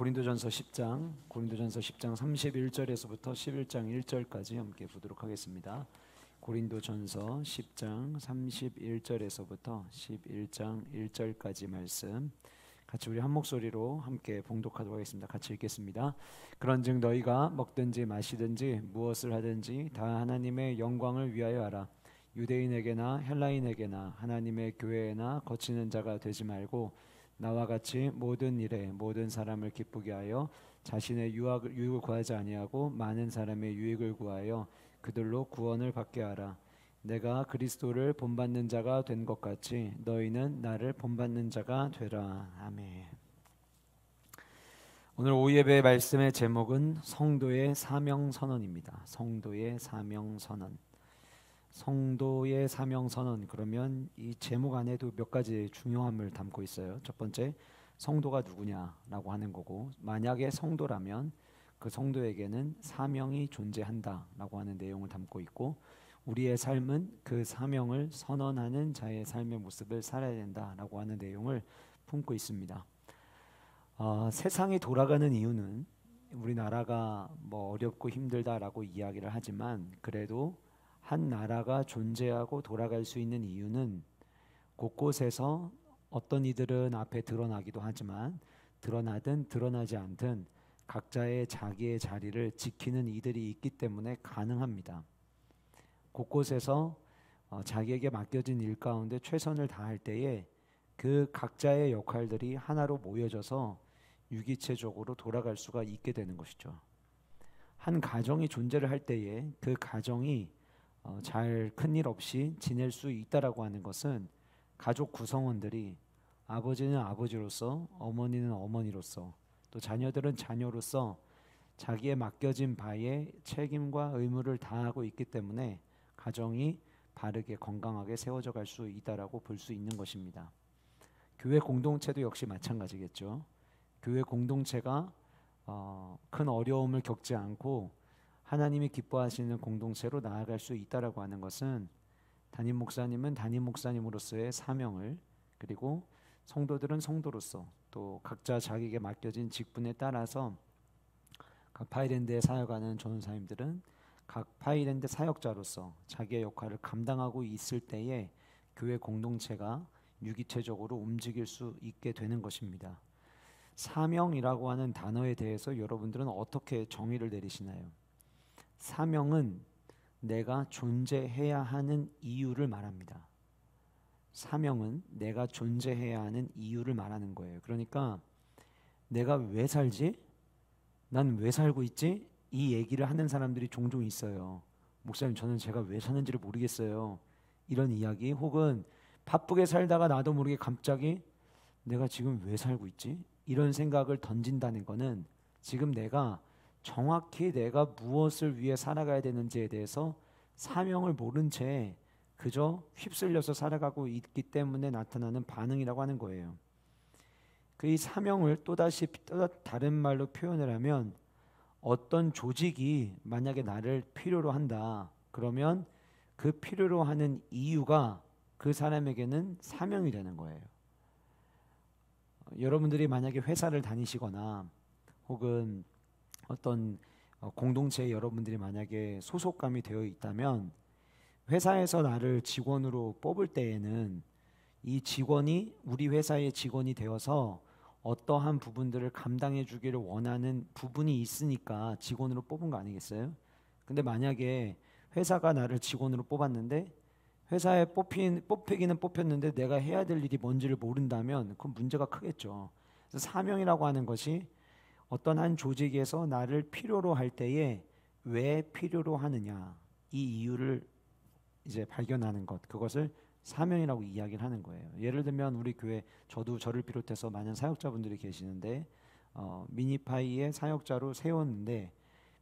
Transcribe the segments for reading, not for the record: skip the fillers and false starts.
고린도전서 10장 31절에서부터 11장 1절까지 함께 보도록 하겠습니다. 고린도전서 10장 31절에서부터 11장 1절까지 말씀 같이 우리 한 목소리로 함께 봉독하도록 하겠습니다. 같이 읽겠습니다. 그런즉 너희가 먹든지 마시든지 무엇을 하든지 다 하나님의 영광을 위하여 하라. 유대인에게나 헬라인에게나 하나님의 교회에나 거치는 자가 되지 말고 나와 같이 모든 일에 모든 사람을 기쁘게 하여 자신의 유익을 구하지 아니하고 많은 사람의 유익을 구하여 그들로 구원을 받게 하라. 내가 그리스도를 본받는 자가 된 것 같이 너희는 나를 본받는 자가 되라. 아멘. 오늘 오후 예배 말씀의 제목은 성도의 사명 선언입니다. 성도의 사명 선언. 성도의 사명 선언, 그러면 이 제목 안에도 몇 가지 중요함을 담고 있어요. 첫 번째, 성도가 누구냐라고 하는 거고, 만약에 성도라면 그 성도에게는 사명이 존재한다라고 하는 내용을 담고 있고, 우리의 삶은 그 사명을 선언하는 자의 삶의 모습을 살아야 된다라고 하는 내용을 품고 있습니다. 세상이 돌아가는 이유는 우리나라가 뭐 어렵고 힘들다라고 이야기를 하지만, 그래도 한 나라가 존재하고 돌아갈 수 있는 이유는 곳곳에서 어떤 이들은 앞에 드러나기도 하지만 드러나든 드러나지 않든 각자의 자기의 자리를 지키는 이들이 있기 때문에 가능합니다. 곳곳에서 자기에게 맡겨진 일 가운데 최선을 다할 때에 그 각자의 역할들이 하나로 모여져서 유기체적으로 돌아갈 수가 있게 되는 것이죠. 한 가정이 존재를 할 때에 그 가정이 잘 큰일 없이 지낼 수 있다라고 하는 것은 가족 구성원들이 아버지는 아버지로서, 어머니는 어머니로서, 또 자녀들은 자녀로서 자기의 맡겨진 바에 책임과 의무를 다하고 있기 때문에 가정이 바르게 건강하게 세워져 갈 수 있다라고 볼 수 있는 것입니다. 교회 공동체도 역시 마찬가지겠죠. 교회 공동체가 큰 어려움을 겪지 않고 하나님이 기뻐하시는 공동체로 나아갈 수 있다라고 하는 것은 담임 목사님은 담임 목사님으로서의 사명을, 그리고 성도들은 성도로서, 또 각자 자기에게 맡겨진 직분에 따라서 각 파이랜드에 사역하는 전도사님들은 각 파이랜드 사역자로서 자기의 역할을 감당하고 있을 때에 교회 공동체가 유기체적으로 움직일 수 있게 되는 것입니다. 사명이라고 하는 단어에 대해서 여러분들은 어떻게 정의를 내리시나요? 사명은 내가 존재해야 하는 이유를 말합니다. 사명은 내가 존재해야 하는 이유를 말하는 거예요. 그러니까 내가 왜 살지? 난 왜 살고 있지? 이 얘기를 하는 사람들이 종종 있어요. 목사님, 저는 제가 왜 사는지를 모르겠어요. 이런 이야기, 혹은 바쁘게 살다가 나도 모르게 갑자기 내가 지금 왜 살고 있지? 이런 생각을 던진다는 거는 지금 내가 정확히 내가 무엇을 위해 살아가야 되는지에 대해서 사명을 모른 채 그저 휩쓸려서 살아가고 있기 때문에 나타나는 반응이라고 하는 거예요. 그 이 사명을 또 다른 말로 표현을 하면, 어떤 조직이 만약에 나를 필요로 한다, 그러면 그 필요로 하는 이유가 그 사람에게는 사명이 되는 거예요. 여러분들이 만약에 회사를 다니시거나 혹은 어떤 공동체에 여러분들이 만약에 소속감이 되어 있다면, 회사에서 나를 직원으로 뽑을 때에는 이 직원이 우리 회사의 직원이 되어서 어떠한 부분들을 감당해 주기를 원하는 부분이 있으니까 직원으로 뽑은 거 아니겠어요? 근데 만약에 회사가 나를 직원으로 뽑았는데 회사에 뽑히기는 뽑혔는데 내가 해야 될 일이 뭔지를 모른다면 그건 문제가 크겠죠. 그래서 사명이라고 하는 것이 어떤 한 조직에서 나를 필요로 할 때에 왜 필요로 하느냐, 이 이유를 이제 발견하는 것, 그것을 사명이라고 이야기를 하는 거예요. 예를 들면 우리 교회, 저를 비롯해서 많은 사역자분들이 계시는데 미니파이의 사역자로 세웠는데,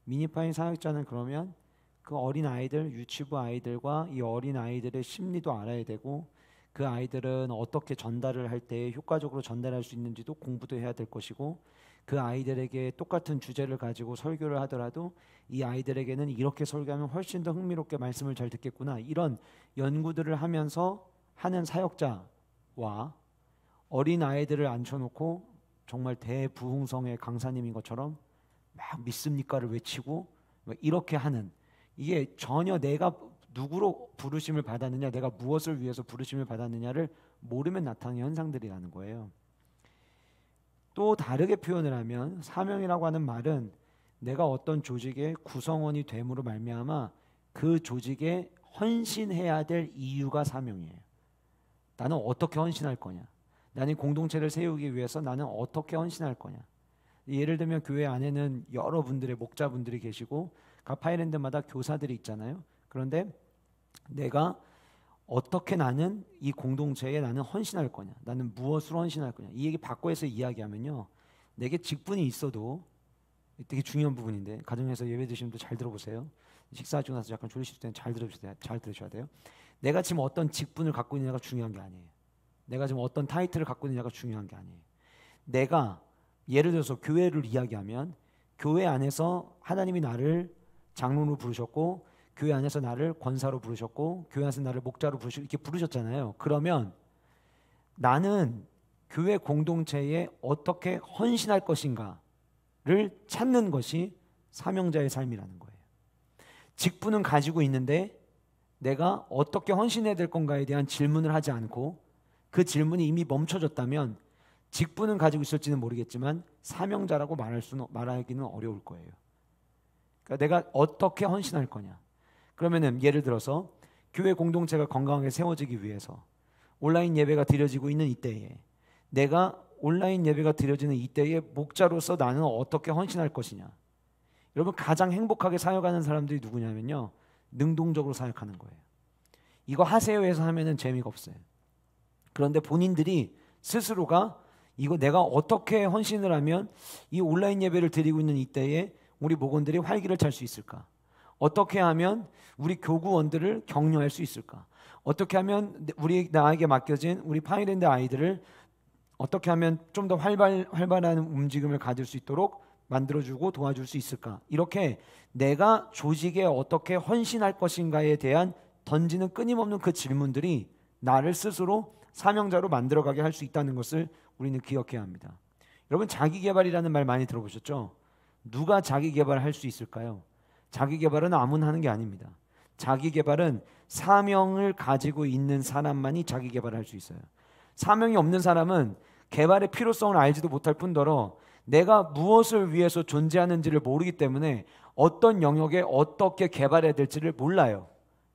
미니파이 사역자는 그러면 그 어린 아이들, 유치부 아이들과 이 어린 아이들의 심리도 알아야 되고, 그 아이들은 어떻게 전달을 할 때 효과적으로 전달할 수 있는지도 공부도 해야 될 것이고, 그 아이들에게 똑같은 주제를 가지고 설교를 하더라도 이 아이들에게는 이렇게 설교하면 훨씬 더 흥미롭게 말씀을 잘 듣겠구나, 이런 연구들을 하면서 하는 사역자와 어린 아이들을 앉혀놓고 정말 대부흥성의 강사님인 것처럼 막 믿습니까를 외치고 막 이렇게 하는, 이게 전혀 내가 누구로 부르심을 받았느냐, 내가 무엇을 위해서 부르심을 받았느냐를 모르면 나타나는 현상들이라는 거예요. 또 다르게 표현을 하면 사명이라고 하는 말은 내가 어떤 조직의 구성원이 됨으로 말미암아 그 조직에 헌신해야 될 이유가 사명이에요. 나는 어떻게 헌신할 거냐, 나는 공동체를 세우기 위해서 나는 어떻게 헌신할 거냐. 예를 들면 교회 안에는 여러분들의 목자분들이 계시고 각 파일랜드마다 교사들이 있잖아요. 그런데 내가 어떻게 나는 이 공동체에 나는 헌신할 거냐, 나는 무엇으로 헌신할 거냐, 이 얘기 바꿔서 이야기하면요, 내게 직분이 있어도, 되게 중요한 부분인데 가정에서 예배 드시는 분들 잘 들어보세요. 식사하시고 나서 약간 졸리실 때는 잘 들으셔야 돼요. 내가 지금 어떤 직분을 갖고 있느냐가 중요한 게 아니에요. 내가 지금 어떤 타이틀을 갖고 있느냐가 중요한 게 아니에요. 내가 예를 들어서 교회를 이야기하면 교회 안에서 하나님이 나를 장로로 부르셨고 교회 안에서 나를 권사로 부르셨고 교회 안에서 나를 목자로 부르시고 이렇게 부르셨잖아요. 그러면 나는 교회 공동체에 어떻게 헌신할 것인가를 찾는 것이 사명자의 삶이라는 거예요. 직분은 가지고 있는데 내가 어떻게 헌신해야 될 건가에 대한 질문을 하지 않고 그 질문이 이미 멈춰졌다면 직분은 가지고 있을지는 모르겠지만 사명자라고 말하기는 어려울 거예요. 그러니까 내가 어떻게 헌신할 거냐. 그러면은 예를 들어서 교회 공동체가 건강하게 세워지기 위해서 온라인 예배가 드려지고 있는 이때에 내가 온라인 예배가 드려지는 이때에 목자로서 나는 어떻게 헌신할 것이냐. 여러분 가장 행복하게 사역하는 사람들이 누구냐면요, 능동적으로 사역하는 거예요. 이거 하세요 해서 하면은 재미가 없어요. 그런데 본인들이 스스로가 이거 내가 어떻게 헌신을 하면 이 온라인 예배를 드리고 있는 이때에 우리 목원들이 활기를 찰 수 있을까? 어떻게 하면 우리 교구원들을 격려할 수 있을까? 어떻게 하면 나에게 맡겨진 우리 파이랜드 아이들을 어떻게 하면 좀 더 활발한 움직임을 가질 수 있도록 만들어주고 도와줄 수 있을까? 이렇게 내가 조직에 어떻게 헌신할 것인가에 대한 던지는 끊임없는 그 질문들이 나를 스스로 사명자로 만들어가게 할 수 있다는 것을 우리는 기억해야 합니다. 여러분 자기개발이라는 말 많이 들어보셨죠? 누가 자기개발을 할 수 있을까요? 자기개발은 아무나 하는 게 아닙니다. 자기개발은 사명을 가지고 있는 사람만이 자기개발을 할 수 있어요. 사명이 없는 사람은 개발의 필요성을 알지도 못할 뿐더러 내가 무엇을 위해서 존재하는지를 모르기 때문에 어떤 영역에 어떻게 개발해야 될지를 몰라요.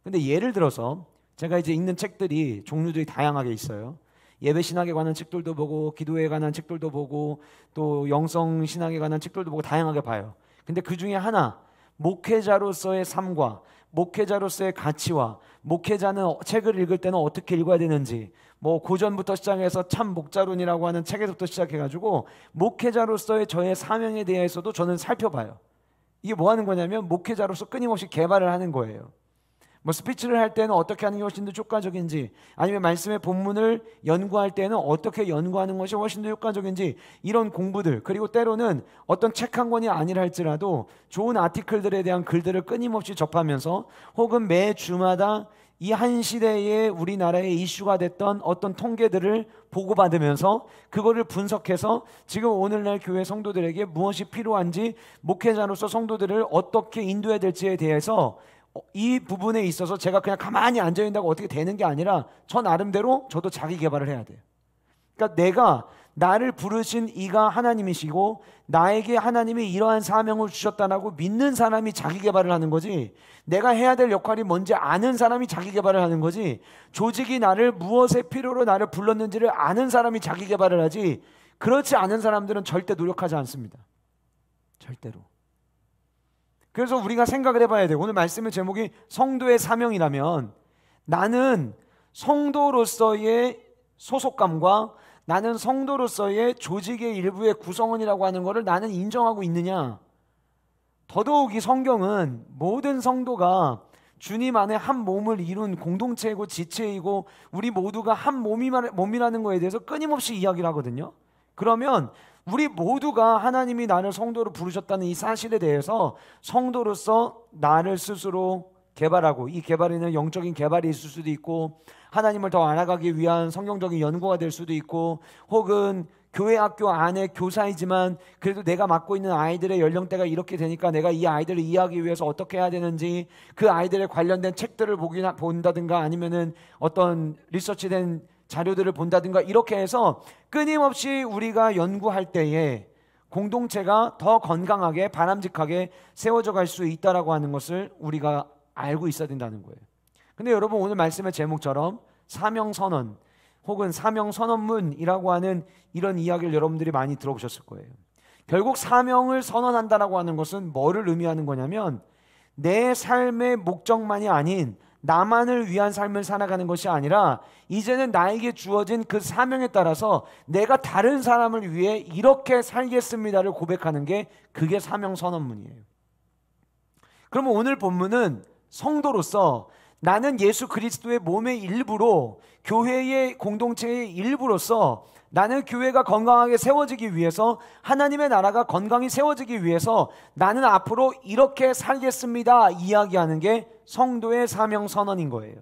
근데 예를 들어서 제가 이제 읽는 책들이 종류들이 다양하게 있어요. 예배 신학에 관한 책들도 보고 기도에 관한 책들도 보고 또 영성 신학에 관한 책들도 보고 다양하게 봐요. 근데 그 중에 하나, 목회자로서의 삶과 목회자로서의 가치와 목회자는 책을 읽을 때는 어떻게 읽어야 되는지, 뭐 고전부터 시작해서 참 목자론이라고 하는 책에서부터 시작해가지고 목회자로서의 저의 사명에 대해서도 저는 살펴봐요. 이게 뭐 하는 거냐면 목회자로서 끊임없이 개발을 하는 거예요. 뭐 스피치를 할 때는 어떻게 하는 게 훨씬 더 효과적인지, 아니면 말씀의 본문을 연구할 때는 어떻게 연구하는 것이 훨씬 더 효과적인지, 이런 공부들, 그리고 때로는 어떤 책 한 권이 아니라 할지라도 좋은 아티클들에 대한 글들을 끊임없이 접하면서 혹은 매 주마다 이 한 시대에 우리나라의 이슈가 됐던 어떤 통계들을 보고받으면서 그거를 분석해서 지금 오늘날 교회 성도들에게 무엇이 필요한지, 목회자로서 성도들을 어떻게 인도해야 될지에 대해서 이 부분에 있어서 제가 그냥 가만히 앉아있는다고 어떻게 되는 게 아니라 저 나름대로 저도 자기 개발을 해야 돼요. 그러니까 내가 나를 부르신 이가 하나님이시고 나에게 하나님이 이러한 사명을 주셨다라고 믿는 사람이 자기 개발을 하는 거지, 내가 해야 될 역할이 뭔지 아는 사람이 자기 개발을 하는 거지, 조직이 나를 무엇의 필요로 나를 불렀는지를 아는 사람이 자기 개발을 하지, 그렇지 않은 사람들은 절대 노력하지 않습니다. 절대로. 그래서 우리가 생각을 해봐야 돼요. 오늘 말씀의 제목이 성도의 사명이라면 나는 성도로서의 소속감과 나는 성도로서의 조직의 일부의 구성원이라고 하는 것을 나는 인정하고 있느냐. 더더욱 이 성경은 모든 성도가 주님 안에 한 몸을 이룬 공동체이고 지체이고 우리 모두가 한 몸이라는 것에 대해서 끊임없이 이야기를 하거든요. 그러면 우리 모두가 하나님이 나를 성도로 부르셨다는 이 사실에 대해서 성도로서 나를 스스로 개발하고, 이 개발에는 영적인 개발이 있을 수도 있고 하나님을 더 알아가기 위한 성경적인 연구가 될 수도 있고 혹은 교회 학교 안에 교사이지만 그래도 내가 맡고 있는 아이들의 연령대가 이렇게 되니까 내가 이 아이들을 이해하기 위해서 어떻게 해야 되는지 그 아이들에 관련된 책들을 본다든가 아니면은 어떤 리서치된 자료들을 본다든가 이렇게 해서 끊임없이 우리가 연구할 때에 공동체가 더 건강하게 바람직하게 세워져 갈 수 있다라고 하는 것을 우리가 알고 있어야 된다는 거예요. 근데 여러분, 오늘 말씀의 제목처럼 사명선언 혹은 사명선언문이라고 하는 이런 이야기를 여러분들이 많이 들어보셨을 거예요. 결국 사명을 선언한다라고 하는 것은 뭐를 의미하는 거냐면 내 삶의 목적만이 아닌 나만을 위한 삶을 살아가는 것이 아니라 이제는 나에게 주어진 그 사명에 따라서 내가 다른 사람을 위해 이렇게 살겠습니다를 고백하는 게 그게 사명선언문이에요. 그러면 오늘 본문은 성도로서 나는 예수 그리스도의 몸의 일부로, 교회의 공동체의 일부로서 나는 교회가 건강하게 세워지기 위해서, 하나님의 나라가 건강히 세워지기 위해서 나는 앞으로 이렇게 살겠습니다 이야기하는 게 성도의 사명 선언인 거예요.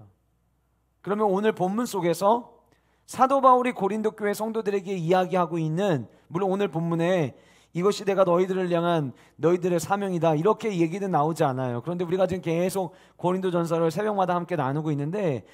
그러면 오늘 본문 속에서 사도 바울이 고린도 교회 성도들에게 이야기하고 있는, 물론 오늘 본문에 이것이 내가 너희들을 향한 너희들의 사명이다 이렇게 얘기는 나오지 않아요. 그런데 우리가 지금 계속 고린도전서를 새벽마다 함께 나누고 있는데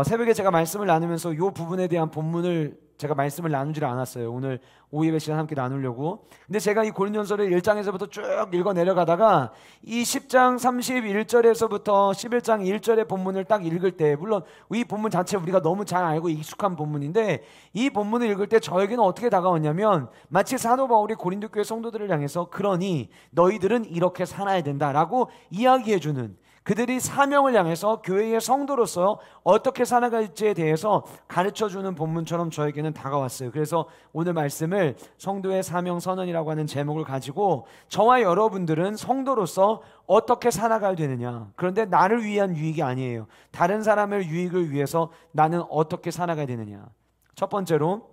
새벽에 제가 말씀을 나누면서 이 부분에 대한 본문을 제가 말씀을 나누지를 않았어요. 오늘 오예배 시간 함께 나누려고. 근데 제가 이 고린도전서를 1장에서부터 쭉 읽어 내려가다가 이 10장 31절에서부터 11장 1절의 본문을 딱 읽을 때, 물론 이 본문 자체 우리가 너무 잘 알고 익숙한 본문인데 이 본문을 읽을 때 저에게는 어떻게 다가왔냐면 마치 사도 바울이 고린도 교회 성도들을 향해서 그러니 너희들은 이렇게 살아야 된다라고 이야기해주는, 그들이 사명을 향해서 교회의 성도로서 어떻게 살아갈지에 대해서 가르쳐주는 본문처럼 저에게는 다가왔어요. 그래서 오늘 말씀을 성도의 사명 선언이라고 하는 제목을 가지고 저와 여러분들은 성도로서 어떻게 살아가야 되느냐, 그런데 나를 위한 유익이 아니에요. 다른 사람의 유익을 위해서 나는 어떻게 살아가야 되느냐. 첫 번째로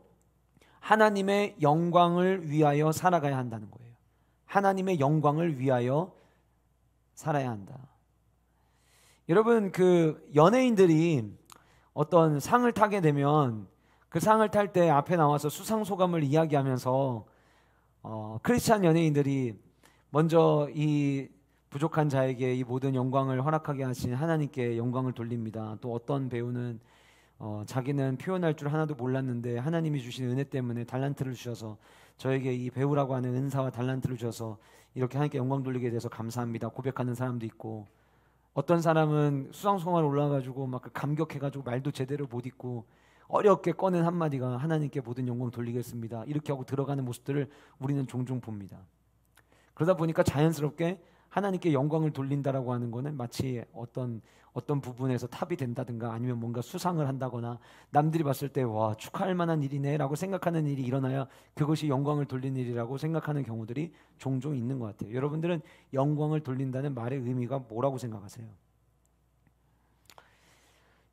하나님의 영광을 위하여 살아가야 한다는 거예요. 하나님의 영광을 위하여 살아야 한다. 여러분, 그 연예인들이 어떤 상을 타게 되면 그 상을 탈 때 앞에 나와서 수상 소감을 이야기하면서 크리스찬 연예인들이 먼저 이 부족한 자에게 이 모든 영광을 허락하게 하신 하나님께 영광을 돌립니다. 또 어떤 배우는 자기는 표현할 줄 하나도 몰랐는데 하나님이 주신 은혜 때문에 달란트를 주셔서 저에게 이 배우라고 하는 은사와 달란트를 주셔서 이렇게 하나님께 영광 돌리게 돼서 감사합니다 고백하는 사람도 있고, 어떤 사람은 수상소감을 올라가지고 막 감격해가지고 말도 제대로 못 잇고 어렵게 꺼낸 한마디가 하나님께 모든 영광 돌리겠습니다 이렇게 하고 들어가는 모습들을 우리는 종종 봅니다. 그러다 보니까 자연스럽게 하나님께 영광을 돌린다라고 하는 거는 마치 어떤 부분에서 탑이 된다든가 아니면 뭔가 수상을 한다거나 남들이 봤을 때 와 축하할 만한 일이네 라고 생각하는 일이 일어나야 그것이 영광을 돌리는 일이라고 생각하는 경우들이 종종 있는 것 같아요. 여러분들은 영광을 돌린다는 말의 의미가 뭐라고 생각하세요?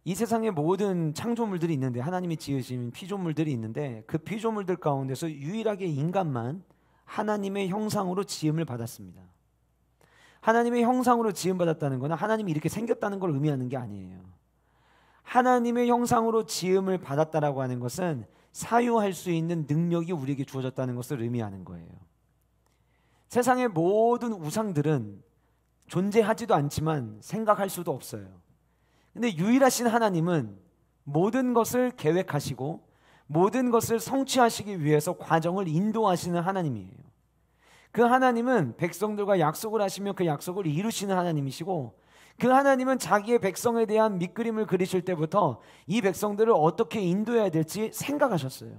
이 세상에 모든 창조물들이 있는데, 하나님이 지으신 피조물들이 있는데 그 피조물들 가운데서 유일하게 인간만 하나님의 형상으로 지음을 받았습니다. 하나님의 형상으로 지음받았다는 것은 하나님이 이렇게 생겼다는 걸 의미하는 게 아니에요. 하나님의 형상으로 지음을 받았다라고 하는 것은 사유할 수 있는 능력이 우리에게 주어졌다는 것을 의미하는 거예요. 세상의 모든 우상들은 존재하지도 않지만 생각할 수도 없어요. 근데 유일하신 하나님은 모든 것을 계획하시고 모든 것을 성취하시기 위해서 과정을 인도하시는 하나님이에요. 그 하나님은 백성들과 약속을 하시며 그 약속을 이루시는 하나님이시고, 그 하나님은 자기의 백성에 대한 밑그림을 그리실 때부터 이 백성들을 어떻게 인도해야 될지 생각하셨어요.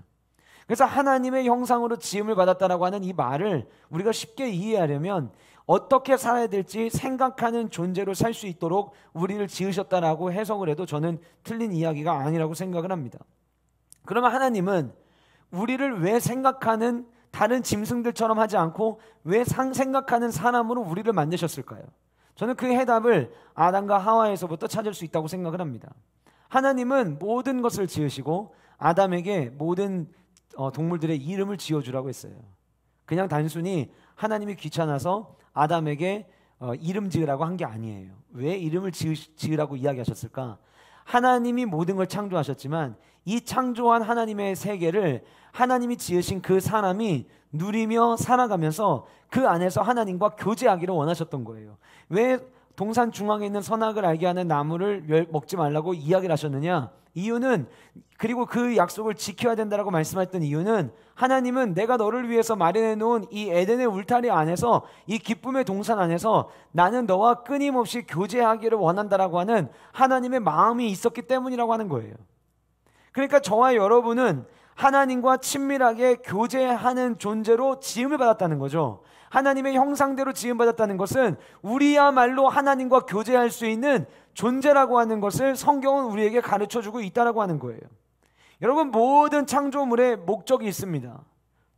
그래서 하나님의 형상으로 지음을 받았다라고 하는 이 말을 우리가 쉽게 이해하려면 어떻게 살아야 될지 생각하는 존재로 살 수 있도록 우리를 지으셨다라고 해석을 해도 저는 틀린 이야기가 아니라고 생각을 합니다. 그러면 하나님은 우리를 왜 생각하는 다른 짐승들처럼 하지 않고 왜 생각하는 사람으로 우리를 만드셨을까요? 저는 그 해답을 아담과 하와에서부터 찾을 수 있다고 생각을 합니다. 하나님은 모든 것을 지으시고 아담에게 모든 동물들의 이름을 지어주라고 했어요. 그냥 단순히 하나님이 귀찮아서 아담에게 이름 지으라고 한 게 아니에요. 왜 이름을 지으라고 이야기하셨을까? 하나님이 모든 걸 창조하셨지만 이 창조한 하나님의 세계를 하나님이 지으신 그 사람이 누리며 살아가면서 그 안에서 하나님과 교제하기를 원하셨던 거예요. 왜 동산 중앙에 있는 선악을 알게 하는 나무를 먹지 말라고 이야기를 하셨느냐? 이유는, 그리고 그 약속을 지켜야 된다라고 말씀했던 이유는, 하나님은 내가 너를 위해서 마련해 놓은 이 에덴의 울타리 안에서, 이 기쁨의 동산 안에서 나는 너와 끊임없이 교제하기를 원한다라고 하는 하나님의 마음이 있었기 때문이라고 하는 거예요. 그러니까 저와 여러분은 하나님과 친밀하게 교제하는 존재로 지음을 받았다는 거죠. 하나님의 형상대로 지음받았다는 것은 우리야말로 하나님과 교제할 수 있는 존재라고 하는 것을 성경은 우리에게 가르쳐주고 있다라고 하는 거예요. 여러분, 모든 창조물에 목적이 있습니다.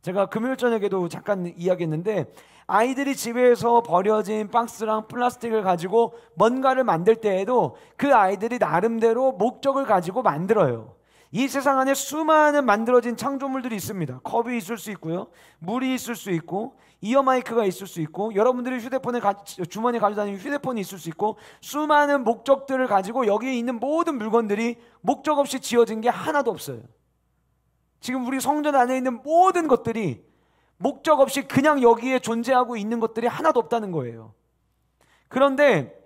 제가 금요일 저녁에도 잠깐 이야기했는데, 아이들이 집에서 버려진 박스랑 플라스틱을 가지고 뭔가를 만들 때에도 그 아이들이 나름대로 목적을 가지고 만들어요. 이 세상 안에 수많은 만들어진 창조물들이 있습니다. 컵이 있을 수 있고요, 물이 있을 수 있고, 이어마이크가 있을 수 있고, 여러분들이 주머니에 가지고 다니는 휴대폰이 있을 수 있고, 수많은 목적들을 가지고 여기에 있는 모든 물건들이 목적 없이 지어진 게 하나도 없어요. 지금 우리 성전 안에 있는 모든 것들이 목적 없이 그냥 여기에 존재하고 있는 것들이 하나도 없다는 거예요. 그런데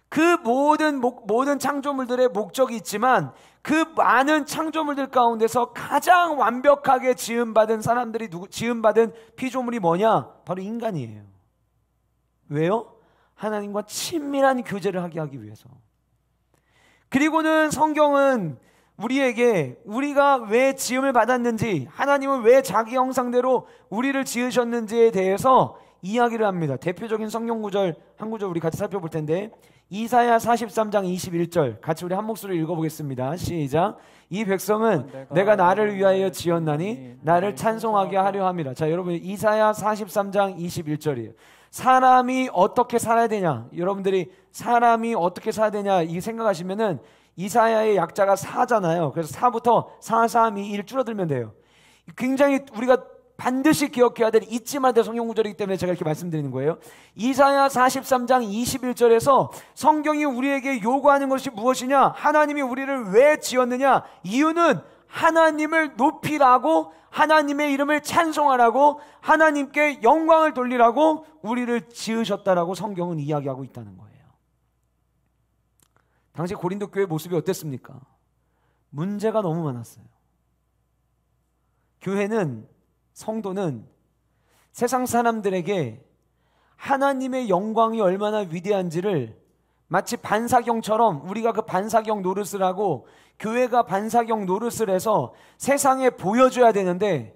그 모든 창조물들의 목적이 있지만, 그 많은 창조물들 가운데서 가장 완벽하게 지음받은 사람들이 지음받은 피조물이 뭐냐? 바로 인간이에요. 왜요? 하나님과 친밀한 교제를 하게 하기 위해서. 그리고는 성경은 우리에게 우리가 왜 지음을 받았는지, 하나님은 왜 자기 형상대로 우리를 지으셨는지에 대해서 이야기를 합니다. 대표적인 성경 구절 한 구절 우리 같이 살펴볼 텐데, 이사야 43장 21절 같이 우리 한 목소리로 읽어보겠습니다. 시작. 이 백성은 내가 나를 위하여 지었나니 나를 찬송하게 하려 함이라. 자, 여러분, 이사야 43장 21절이에요. 사람이 어떻게 살아야 되냐, 여러분들이 사람이 어떻게 살아야 되냐 이 생각하시면은 이사야의 약자가 4잖아요. 그래서 4부터 4, 3, 2, 1 줄어들면 돼요. 굉장히 우리가 반드시 기억해야 될, 잊지 말아야 될 성경 구절이기 때문에 제가 이렇게 말씀드리는 거예요. 이사야 43장 21절에서 성경이 우리에게 요구하는 것이 무엇이냐? 하나님이 우리를 왜 지었느냐? 이유는 하나님을 높이라고, 하나님의 이름을 찬송하라고, 하나님께 영광을 돌리라고 우리를 지으셨다라고 성경은 이야기하고 있다는 거예요. 당시 고린도 교회 모습이 어땠습니까? 문제가 너무 많았어요. 교회는, 성도는 세상 사람들에게 하나님의 영광이 얼마나 위대한지를 마치 반사경처럼, 우리가 그 반사경 노릇을 하고 교회가 반사경 노릇을 해서 세상에 보여줘야 되는데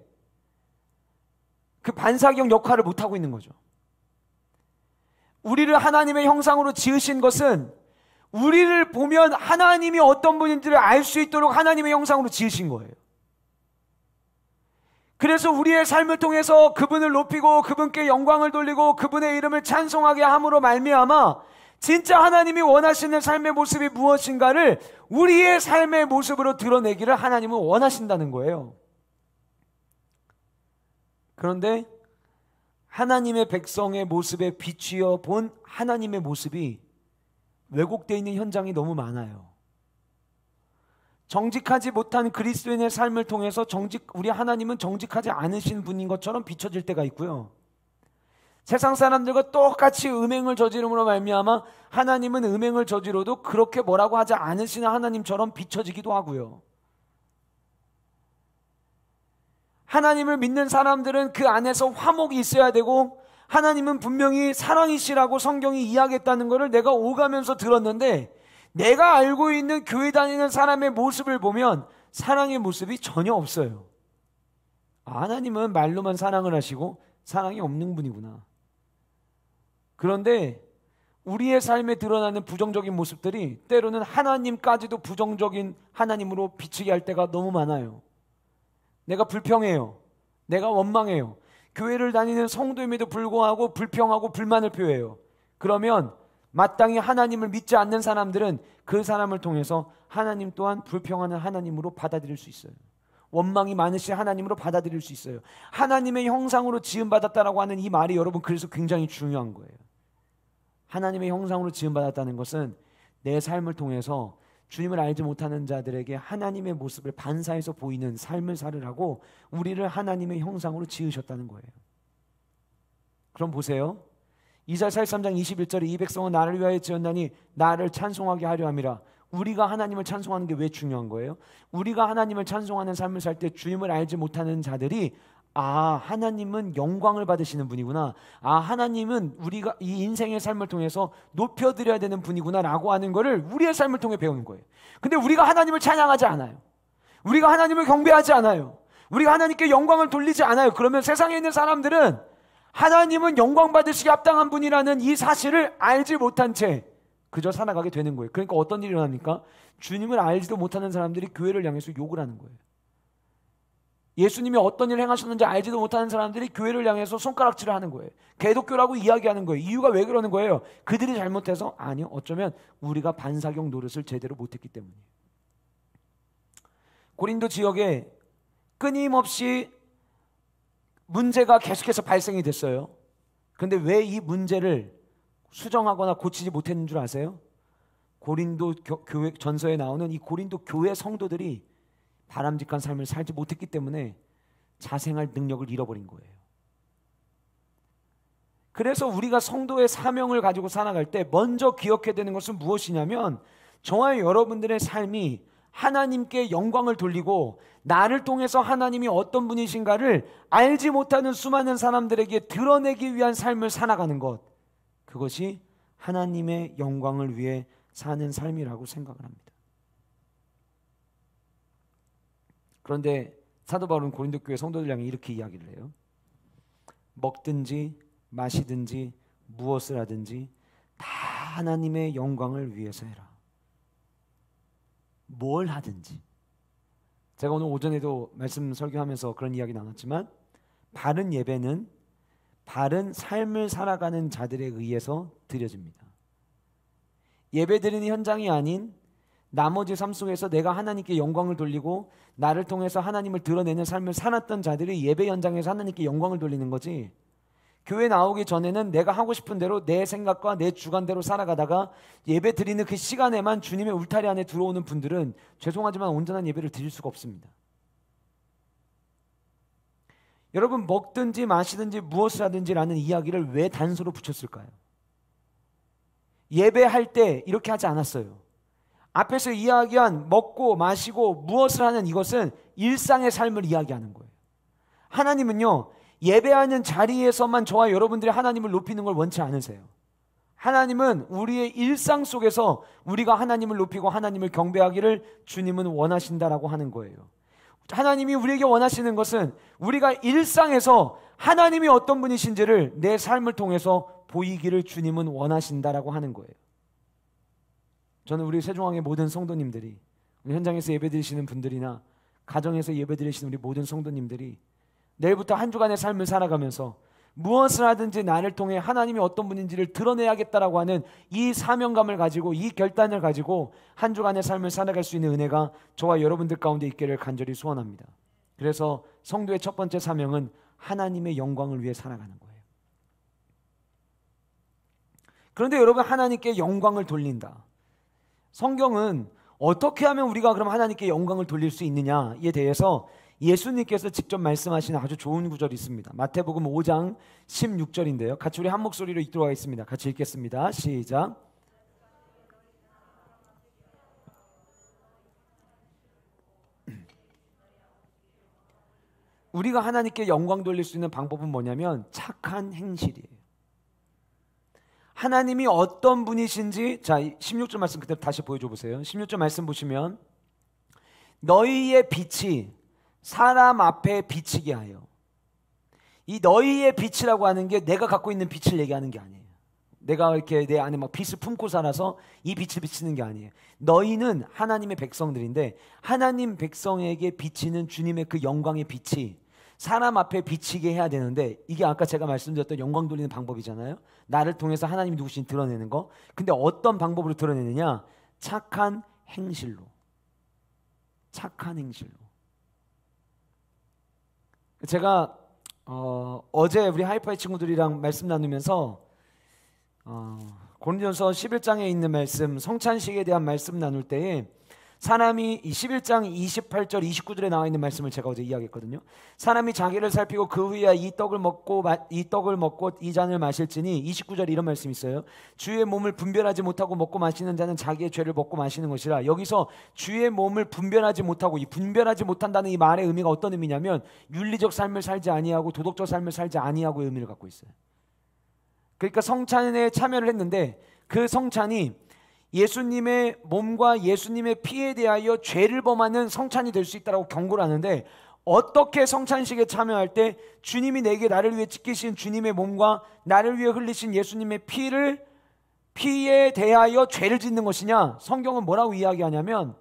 그 반사경 역할을 못하고 있는 거죠. 우리를 하나님의 형상으로 지으신 것은 우리를 보면 하나님이 어떤 분인지를 알 수 있도록 하나님의 형상으로 지으신 거예요. 그래서 우리의 삶을 통해서 그분을 높이고 그분께 영광을 돌리고 그분의 이름을 찬송하게 함으로 말미암아 진짜 하나님이 원하시는 삶의 모습이 무엇인가를 우리의 삶의 모습으로 드러내기를 하나님은 원하신다는 거예요. 그런데 하나님의 백성의 모습에 비추어 본 하나님의 모습이 왜곡되어 있는 현장이 너무 많아요. 정직하지 못한 그리스도인의 삶을 통해서 우리 하나님은 정직하지 않으신 분인 것처럼 비춰질 때가 있고요, 세상 사람들과 똑같이 음행을 저지름으로 말미암아 하나님은 음행을 저지러도 그렇게 뭐라고 하지 않으시는 하나님처럼 비춰지기도 하고요. 하나님을 믿는 사람들은 그 안에서 화목이 있어야 되고, 하나님은 분명히 사랑이시라고 성경이 이야기했다는 것을 내가 오가면서 들었는데, 내가 알고 있는 교회 다니는 사람의 모습을 보면 사랑의 모습이 전혀 없어요. 하나님은 말로만 사랑을 하시고 사랑이 없는 분이구나. 그런데 우리의 삶에 드러나는 부정적인 모습들이 때로는 하나님까지도 부정적인 하나님으로 비추게 할 때가 너무 많아요. 내가 불평해요. 내가 원망해요. 교회를 다니는 성도임에도 불구하고 불평하고 불만을 표해요. 그러면 마땅히 하나님을 믿지 않는 사람들은 그 사람을 통해서 하나님 또한 불평하는 하나님으로 받아들일 수 있어요. 원망이 많으신 하나님으로 받아들일 수 있어요. 하나님의 형상으로 지음받았다라고 하는 이 말이 여러분 그래서 굉장히 중요한 거예요. 하나님의 형상으로 지음받았다는 것은 내 삶을 통해서 주님을 알지 못하는 자들에게 하나님의 모습을 반사해서 보이는 삶을 살으라고 우리를 하나님의 형상으로 지으셨다는 거예요. 그럼 보세요. 이사야 43장 21절에 이 백성은 나를 위하여 지었나니 나를 찬송하게 하려 함이라. 우리가 하나님을 찬송하는 게 왜 중요한 거예요? 우리가 하나님을 찬송하는 삶을 살 때 주님을 알지 못하는 자들이 하나님은 영광을 받으시는 분이구나, 하나님은 우리가 이 인생의 삶을 통해서 높여드려야 되는 분이구나 라고 하는 거를 우리의 삶을 통해 배우는 거예요. 근데 우리가 하나님을 찬양하지 않아요. 우리가 하나님을 경배하지 않아요. 우리가 하나님께 영광을 돌리지 않아요. 그러면 세상에 있는 사람들은 하나님은 영광 받으시기 합당한 분이라는 이 사실을 알지 못한 채 그저 살아가게 되는 거예요. 그러니까 어떤 일이 일어납니까? 주님을 알지도 못하는 사람들이 교회를 향해서 욕을 하는 거예요. 예수님이 어떤 일을 행하셨는지 알지도 못하는 사람들이 교회를 향해서 손가락질을 하는 거예요. 개독교라고 이야기하는 거예요. 이유가 왜 그러는 거예요? 그들이 잘못해서? 아니요. 어쩌면 우리가 반사격 노릇을 제대로 못했기 때문이에요. 고린도 지역에 끊임없이 문제가 계속해서 발생이 됐어요. 그런데 왜 이 문제를 수정하거나 고치지 못했는 줄 아세요? 고린도 교회 전서에 나오는 이 고린도 교회 성도들이 바람직한 삶을 살지 못했기 때문에 자생할 능력을 잃어버린 거예요. 그래서 우리가 성도의 사명을 가지고 살아갈 때 먼저 기억해야 되는 것은 무엇이냐면, 저와 여러분들의 삶이 하나님께 영광을 돌리고 나를 통해서 하나님이 어떤 분이신가를 알지 못하는 수많은 사람들에게 드러내기 위한 삶을 살아가는 것, 그것이 하나님의 영광을 위해 사는 삶이라고 생각을 합니다. 그런데 사도 바울은 고린도 교회 성도들 향해 이렇게 이야기를 해요. 먹든지 마시든지 무엇을 하든지 다 하나님의 영광을 위해서 해라. 뭘 하든지. 제가 오늘 오전에도 말씀 설교하면서 그런 이야기 나눴지만, 바른 예배는 바른 삶을 살아가는 자들에 의해서 드려집니다. 예배드리는 현장이 아닌 나머지 삶 속에서 내가 하나님께 영광을 돌리고 나를 통해서 하나님을 드러내는 삶을 살았던 자들이 예배 현장에서 하나님께 영광을 돌리는 거지, 교회 나오기 전에는 내가 하고 싶은 대로 내 생각과 내 주관대로 살아가다가 예배 드리는 그 시간에만 주님의 울타리 안에 들어오는 분들은 죄송하지만 온전한 예배를 드릴 수가 없습니다. 여러분, 먹든지 마시든지 무엇을 하든지라는 이야기를 왜 단서로 붙였을까요? 예배할 때 이렇게 하지 않았어요. 앞에서 이야기한 먹고 마시고 무엇을 하는 이것은 일상의 삶을 이야기하는 거예요. 하나님은요, 예배하는 자리에서만 저와 여러분들이 하나님을 높이는 걸 원치 않으세요. 하나님은 우리의 일상 속에서 우리가 하나님을 높이고 하나님을 경배하기를 주님은 원하신다라고 하는 거예요. 하나님이 우리에게 원하시는 것은 우리가 일상에서 하나님이 어떤 분이신지를 내 삶을 통해서 보이기를 주님은 원하신다라고 하는 거예요. 저는 우리 세종항의 모든 성도님들이, 현장에서 예배드리시는 분들이나 가정에서 예배드리시는 우리 모든 성도님들이 내일부터 한 주간의 삶을 살아가면서 무엇을 하든지 나를 통해 하나님이 어떤 분인지를 드러내야겠다라고 하는 이 사명감을 가지고, 이 결단을 가지고 한 주간의 삶을 살아갈 수 있는 은혜가 저와 여러분들 가운데 있기를 간절히 소원합니다. 그래서 성도의 첫 번째 사명은 하나님의 영광을 위해 살아가는 거예요. 그런데 여러분, 하나님께 영광을 돌린다. 성경은 어떻게 하면 우리가 그럼 하나님께 영광을 돌릴 수 있느냐에 대해서 예수님께서 직접 말씀하시는 아주 좋은 구절이 있습니다. 마태복음 5장 16절인데요. 같이 우리 한 목소리로 읽도록 하겠습니다. 같이 읽겠습니다. 시작. 우리가 하나님께 영광 돌릴 수 있는 방법은 뭐냐면 착한 행실이에요. 하나님이 어떤 분이신지, 자 16절 말씀 그대로 다시 보여줘 보세요. 16절 말씀 보시면, 너희의 빛이 사람 앞에 비치게 하여. 이 너희의 빛이라고 하는 게 내가 갖고 있는 빛을 얘기하는 게 아니에요. 내가 이렇게 내 안에 막 빛을 품고 살아서 이 빛을 비치는 게 아니에요. 너희는 하나님의 백성들인데 하나님 백성에게 비치는 주님의 그 영광의 빛이 사람 앞에 비치게 해야 되는데, 이게 아까 제가 말씀드렸던 영광 돌리는 방법이잖아요. 나를 통해서 하나님이 누구신지 드러내는 거. 근데 어떤 방법으로 드러내느냐? 착한 행실로. 착한 행실로. 제가 어제 우리 하이파이 친구들이랑 말씀 나누면서 고린도전서 11장에 있는 말씀, 성찬식에 대한 말씀 나눌 때에 사람이 11장 28절 29절에 나와 있는 말씀을 제가 어제 이야기했거든요. 사람이 자기를 살피고 그 후에 이 떡을 먹고 이 잔을 마실지니 29절에 이런 말씀이 있어요. 주의 몸을 분별하지 못하고 먹고 마시는 자는 자기의 죄를 먹고 마시는 것이라. 여기서 주의 몸을 분별하지 못하고, 이 분별하지 못한다는 이 말의 의미가 어떤 의미냐면 윤리적 삶을 살지 아니하고 도덕적 삶을 살지 아니하고의 의미를 갖고 있어요. 그러니까 성찬에 참여를 했는데 그 성찬이 예수님의 몸과 예수님의 피에 대하여 죄를 범하는 성찬이 될 수 있다고 경고를 하는데, 어떻게 성찬식에 참여할 때 주님이 내게 나를 위해 찢기신 주님의 몸과 나를 위해 흘리신 예수님의 피에 대하여 죄를 짓는 것이냐? 성경은 뭐라고 이야기하냐면,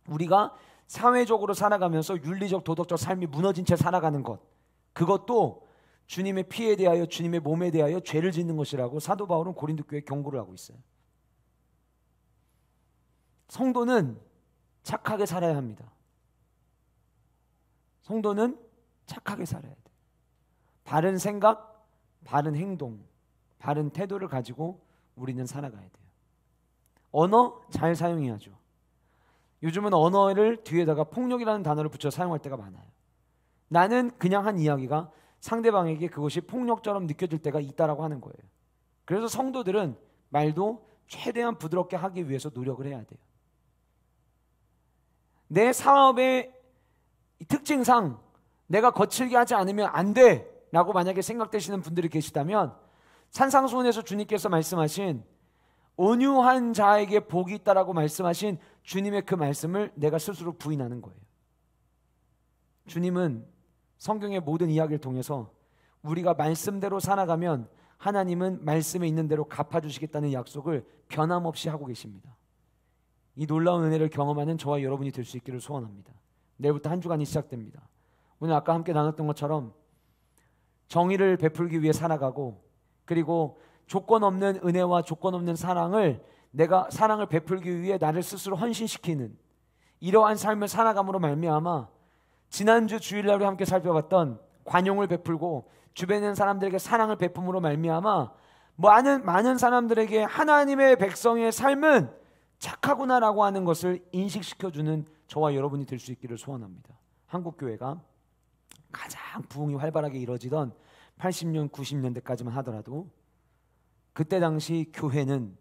우리가 사회적으로 살아가면서 윤리적 도덕적 삶이 무너진 채 살아가는 것, 그것도 주님의 피에 대하여 주님의 몸에 대하여 죄를 짓는 것이라고 사도 바울은 고린도 교회에 경고를 하고 있어요. 성도는 착하게 살아야 합니다. 성도는 착하게 살아야 돼요. 바른 생각, 바른 행동, 바른 태도를 가지고 우리는 살아가야 돼요. 언어 잘 사용해야죠. 요즘은 언어를 뒤에다가 폭력이라는 단어를 붙여 사용할 때가 많아요. 나는 그냥 한 이야기가 상대방에게 그것이 폭력처럼 느껴질 때가 있다라고 하는 거예요. 그래서 성도들은 말도 최대한 부드럽게 하기 위해서 노력을 해야 돼요. 내 사업의 특징상 내가 거칠게 하지 않으면 안 돼 라고 만약에 생각되시는 분들이 계시다면, 산상수훈에서 주님께서 말씀하신 온유한 자에게 복이 있다라고 말씀하신 주님의 그 말씀을 내가 스스로 부인하는 거예요. 주님은 성경의 모든 이야기를 통해서 우리가 말씀대로 살아가면 하나님은 말씀에 있는 대로 갚아주시겠다는 약속을 변함없이 하고 계십니다. 이 놀라운 은혜를 경험하는 저와 여러분이 될 수 있기를 소원합니다. 내일부터 한 주간이 시작됩니다. 오늘 아까 함께 나눴던 것처럼 정의를 베풀기 위해 살아가고, 그리고 조건 없는 은혜와 조건 없는 사랑을, 내가 사랑을 베풀기 위해 나를 스스로 헌신시키는 이러한 삶을 살아감으로 말미암아 지난주 주일날 우리 함께 살펴봤던 관용을 베풀고 주변에 있는 사람들에게 사랑을 베품으로 말미암아 많은 사람들에게 하나님의 백성의 삶은 착하구나라고 하는 것을 인식시켜주는 저와 여러분이 될 수 있기를 소원합니다. 한국교회가 가장 부흥이 활발하게 이루어지던 80년, 90년대까지만 하더라도 그때 당시 교회는,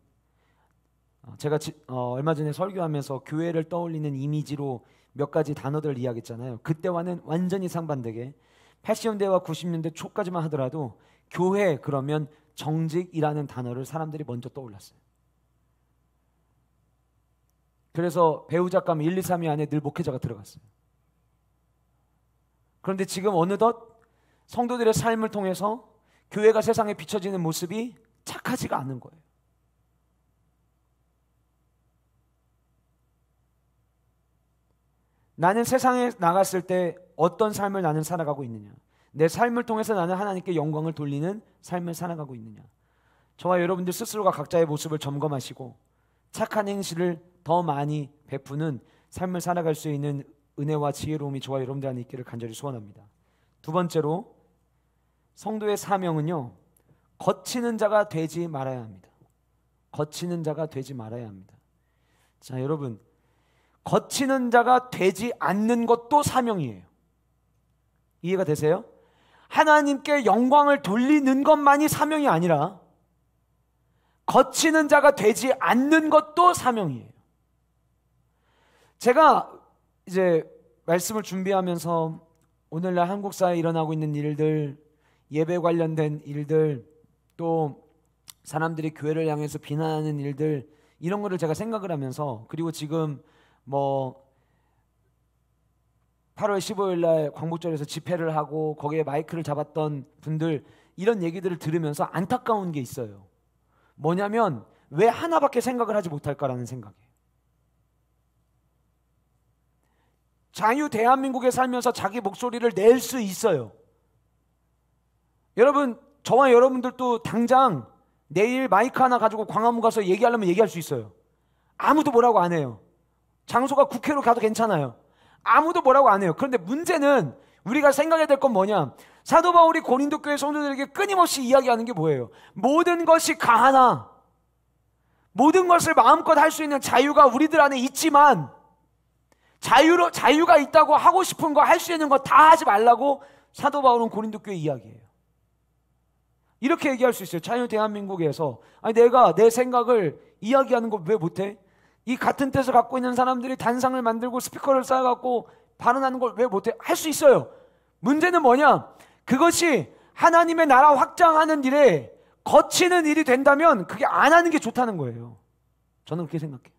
제가 얼마 전에 설교하면서 교회를 떠올리는 이미지로 몇 가지 단어들을 이야기했잖아요. 그때와는 완전히 상반되게 80년대와 90년대 초까지만 하더라도 교회 그러면 정직이라는 단어를 사람들이 먼저 떠올랐어요. 그래서 배우작감 1, 2, 3위 안에 늘 목회자가 들어갔어요. 그런데 지금 어느덧 성도들의 삶을 통해서 교회가 세상에 비춰지는 모습이 착하지가 않은 거예요. 나는 세상에 나갔을 때 어떤 삶을 나는 살아가고 있느냐, 내 삶을 통해서 나는 하나님께 영광을 돌리는 삶을 살아가고 있느냐. 저와 여러분들 스스로가 각자의 모습을 점검하시고 착한 행실을 더 많이 베푸는 삶을 살아갈 수 있는 은혜와 지혜로움이 저와 여러분들 안에 있기를 간절히 소원합니다. 두 번째로, 성도의 사명은요, 거치는 자가 되지 말아야 합니다. 거치는 자가 되지 말아야 합니다. 자, 여러분, 거치는 자가 되지 않는 것도 사명이에요. 이해가 되세요? 하나님께 영광을 돌리는 것만이 사명이 아니라 거치는 자가 되지 않는 것도 사명이에요. 제가 이제 말씀을 준비하면서 오늘날 한국 사회에 일어나고 있는 일들, 예배 관련된 일들, 또 사람들이 교회를 향해서 비난하는 일들, 이런 거를 제가 생각을 하면서, 그리고 지금 8월 15일 날 광복절에서 집회를 하고 거기에 마이크를 잡았던 분들, 이런 얘기들을 들으면서 안타까운 게 있어요. 뭐냐면 왜 하나밖에 생각을 하지 못할까라는 생각이에요. 자유 대한민국에 살면서 자기 목소리를 낼 수 있어요. 여러분, 저와 여러분들도 당장 내일 마이크 하나 가지고 광화문 가서 얘기하려면 얘기할 수 있어요. 아무도 뭐라고 안 해요. 장소가 국회로 가도 괜찮아요. 아무도 뭐라고 안 해요. 그런데 문제는 우리가 생각해야 될 건 뭐냐, 사도 바울이 고린도 교회 성도들에게 끊임없이 이야기하는 게 뭐예요? 모든 것이 가하나, 모든 것을 마음껏 할 수 있는 자유가 우리들 안에 있지만 자유가 있다고 하고 싶은 거, 할 수 있는 거 다 하지 말라고 사도 바울은 고린도 교회 이야기해요. 이렇게 얘기할 수 있어요. 자유 대한민국에서 아니 내가 내 생각을 이야기하는 거 왜 못해? 이 같은 뜻을 갖고 있는 사람들이 단상을 만들고 스피커를 쌓아갖고 발언하는 걸 왜 못해? 할 수 있어요. 문제는 뭐냐? 그것이 하나님의 나라 확장하는 일에 거치는 일이 된다면 그게 안 하는 게 좋다는 거예요. 저는 그렇게 생각해요.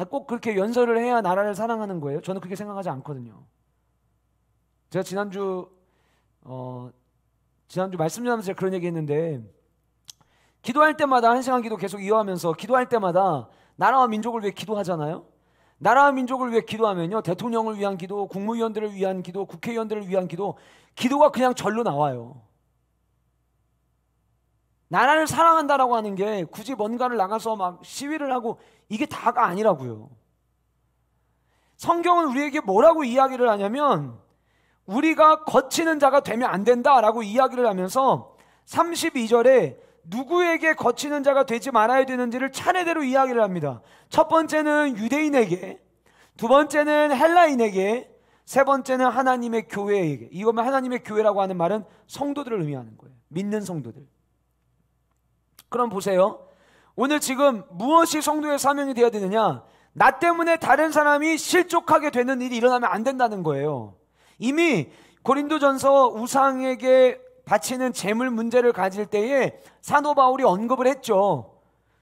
꼭 그렇게 연설을 해야 나라를 사랑하는 거예요? 저는 그렇게 생각하지 않거든요. 제가 지난주 말씀 전하면서 제가 그런 얘기 했는데, 기도할 때마다 1시간 기도 계속 이어가면서 기도할 때마다 나라와 민족을 위해 기도하잖아요. 나라와 민족을 위해 기도하면요, 대통령을 위한 기도, 국무위원들을 위한 기도, 국회의원들을 위한 기도가 그냥 절로 나와요. 나라를 사랑한다라고 하는 게 굳이 뭔가를 나가서 막 시위를 하고 이게 다가 아니라고요. 성경은 우리에게 뭐라고 이야기를 하냐면, 우리가 거치는 자가 되면 안 된다라고 이야기를 하면서 32절에 누구에게 거치는 자가 되지 말아야 되는지를 차례대로 이야기를 합니다. 첫 번째는 유대인에게, 두 번째는 헬라인에게, 세 번째는 하나님의 교회에게. 이거면 하나님의 교회라고 하는 말은 성도들을 의미하는 거예요. 믿는 성도들. 그럼 보세요. 오늘 지금 무엇이 성도의 사명이 되어야 되느냐? 나 때문에 다른 사람이 실족하게 되는 일이 일어나면 안 된다는 거예요. 이미 고린도전서 우상에게 바치는 제물 문제를 가질 때에 사도 바울이 언급을 했죠.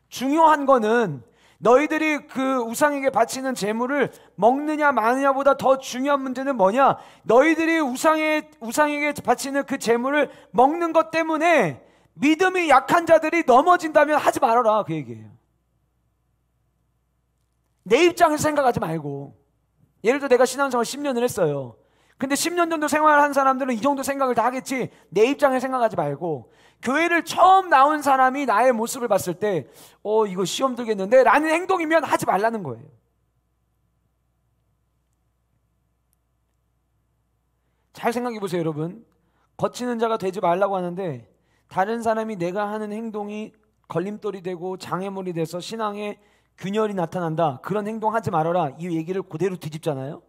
중요한 거는 너희들이 그 우상에게 바치는 제물을 먹느냐 마느냐보다 더 중요한 문제는 뭐냐? 너희들이 우상에게 바치는 그 제물을 먹는 것 때문에 믿음이 약한 자들이 넘어진다면 하지 말아라, 그 얘기예요. 내 입장에서 생각하지 말고. 예를 들어 내가 신앙생활 10년을 했어요. 근데 10년 정도 생활한 사람들은 이 정도 생각을 다 하겠지. 내 입장에 생각하지 말고, 교회를 처음 나온 사람이 나의 모습을 봤을 때 이거 시험 들겠는데 라는 행동이면 하지 말라는 거예요. 잘 생각해 보세요, 여러분. 거치는 자가 되지 말라고 하는데 다른 사람이 내가 하는 행동이 걸림돌이 되고 장애물이 돼서 신앙에 균열이 나타난다, 그런 행동하지 말아라, 이 얘기를 그대로 뒤집잖아요.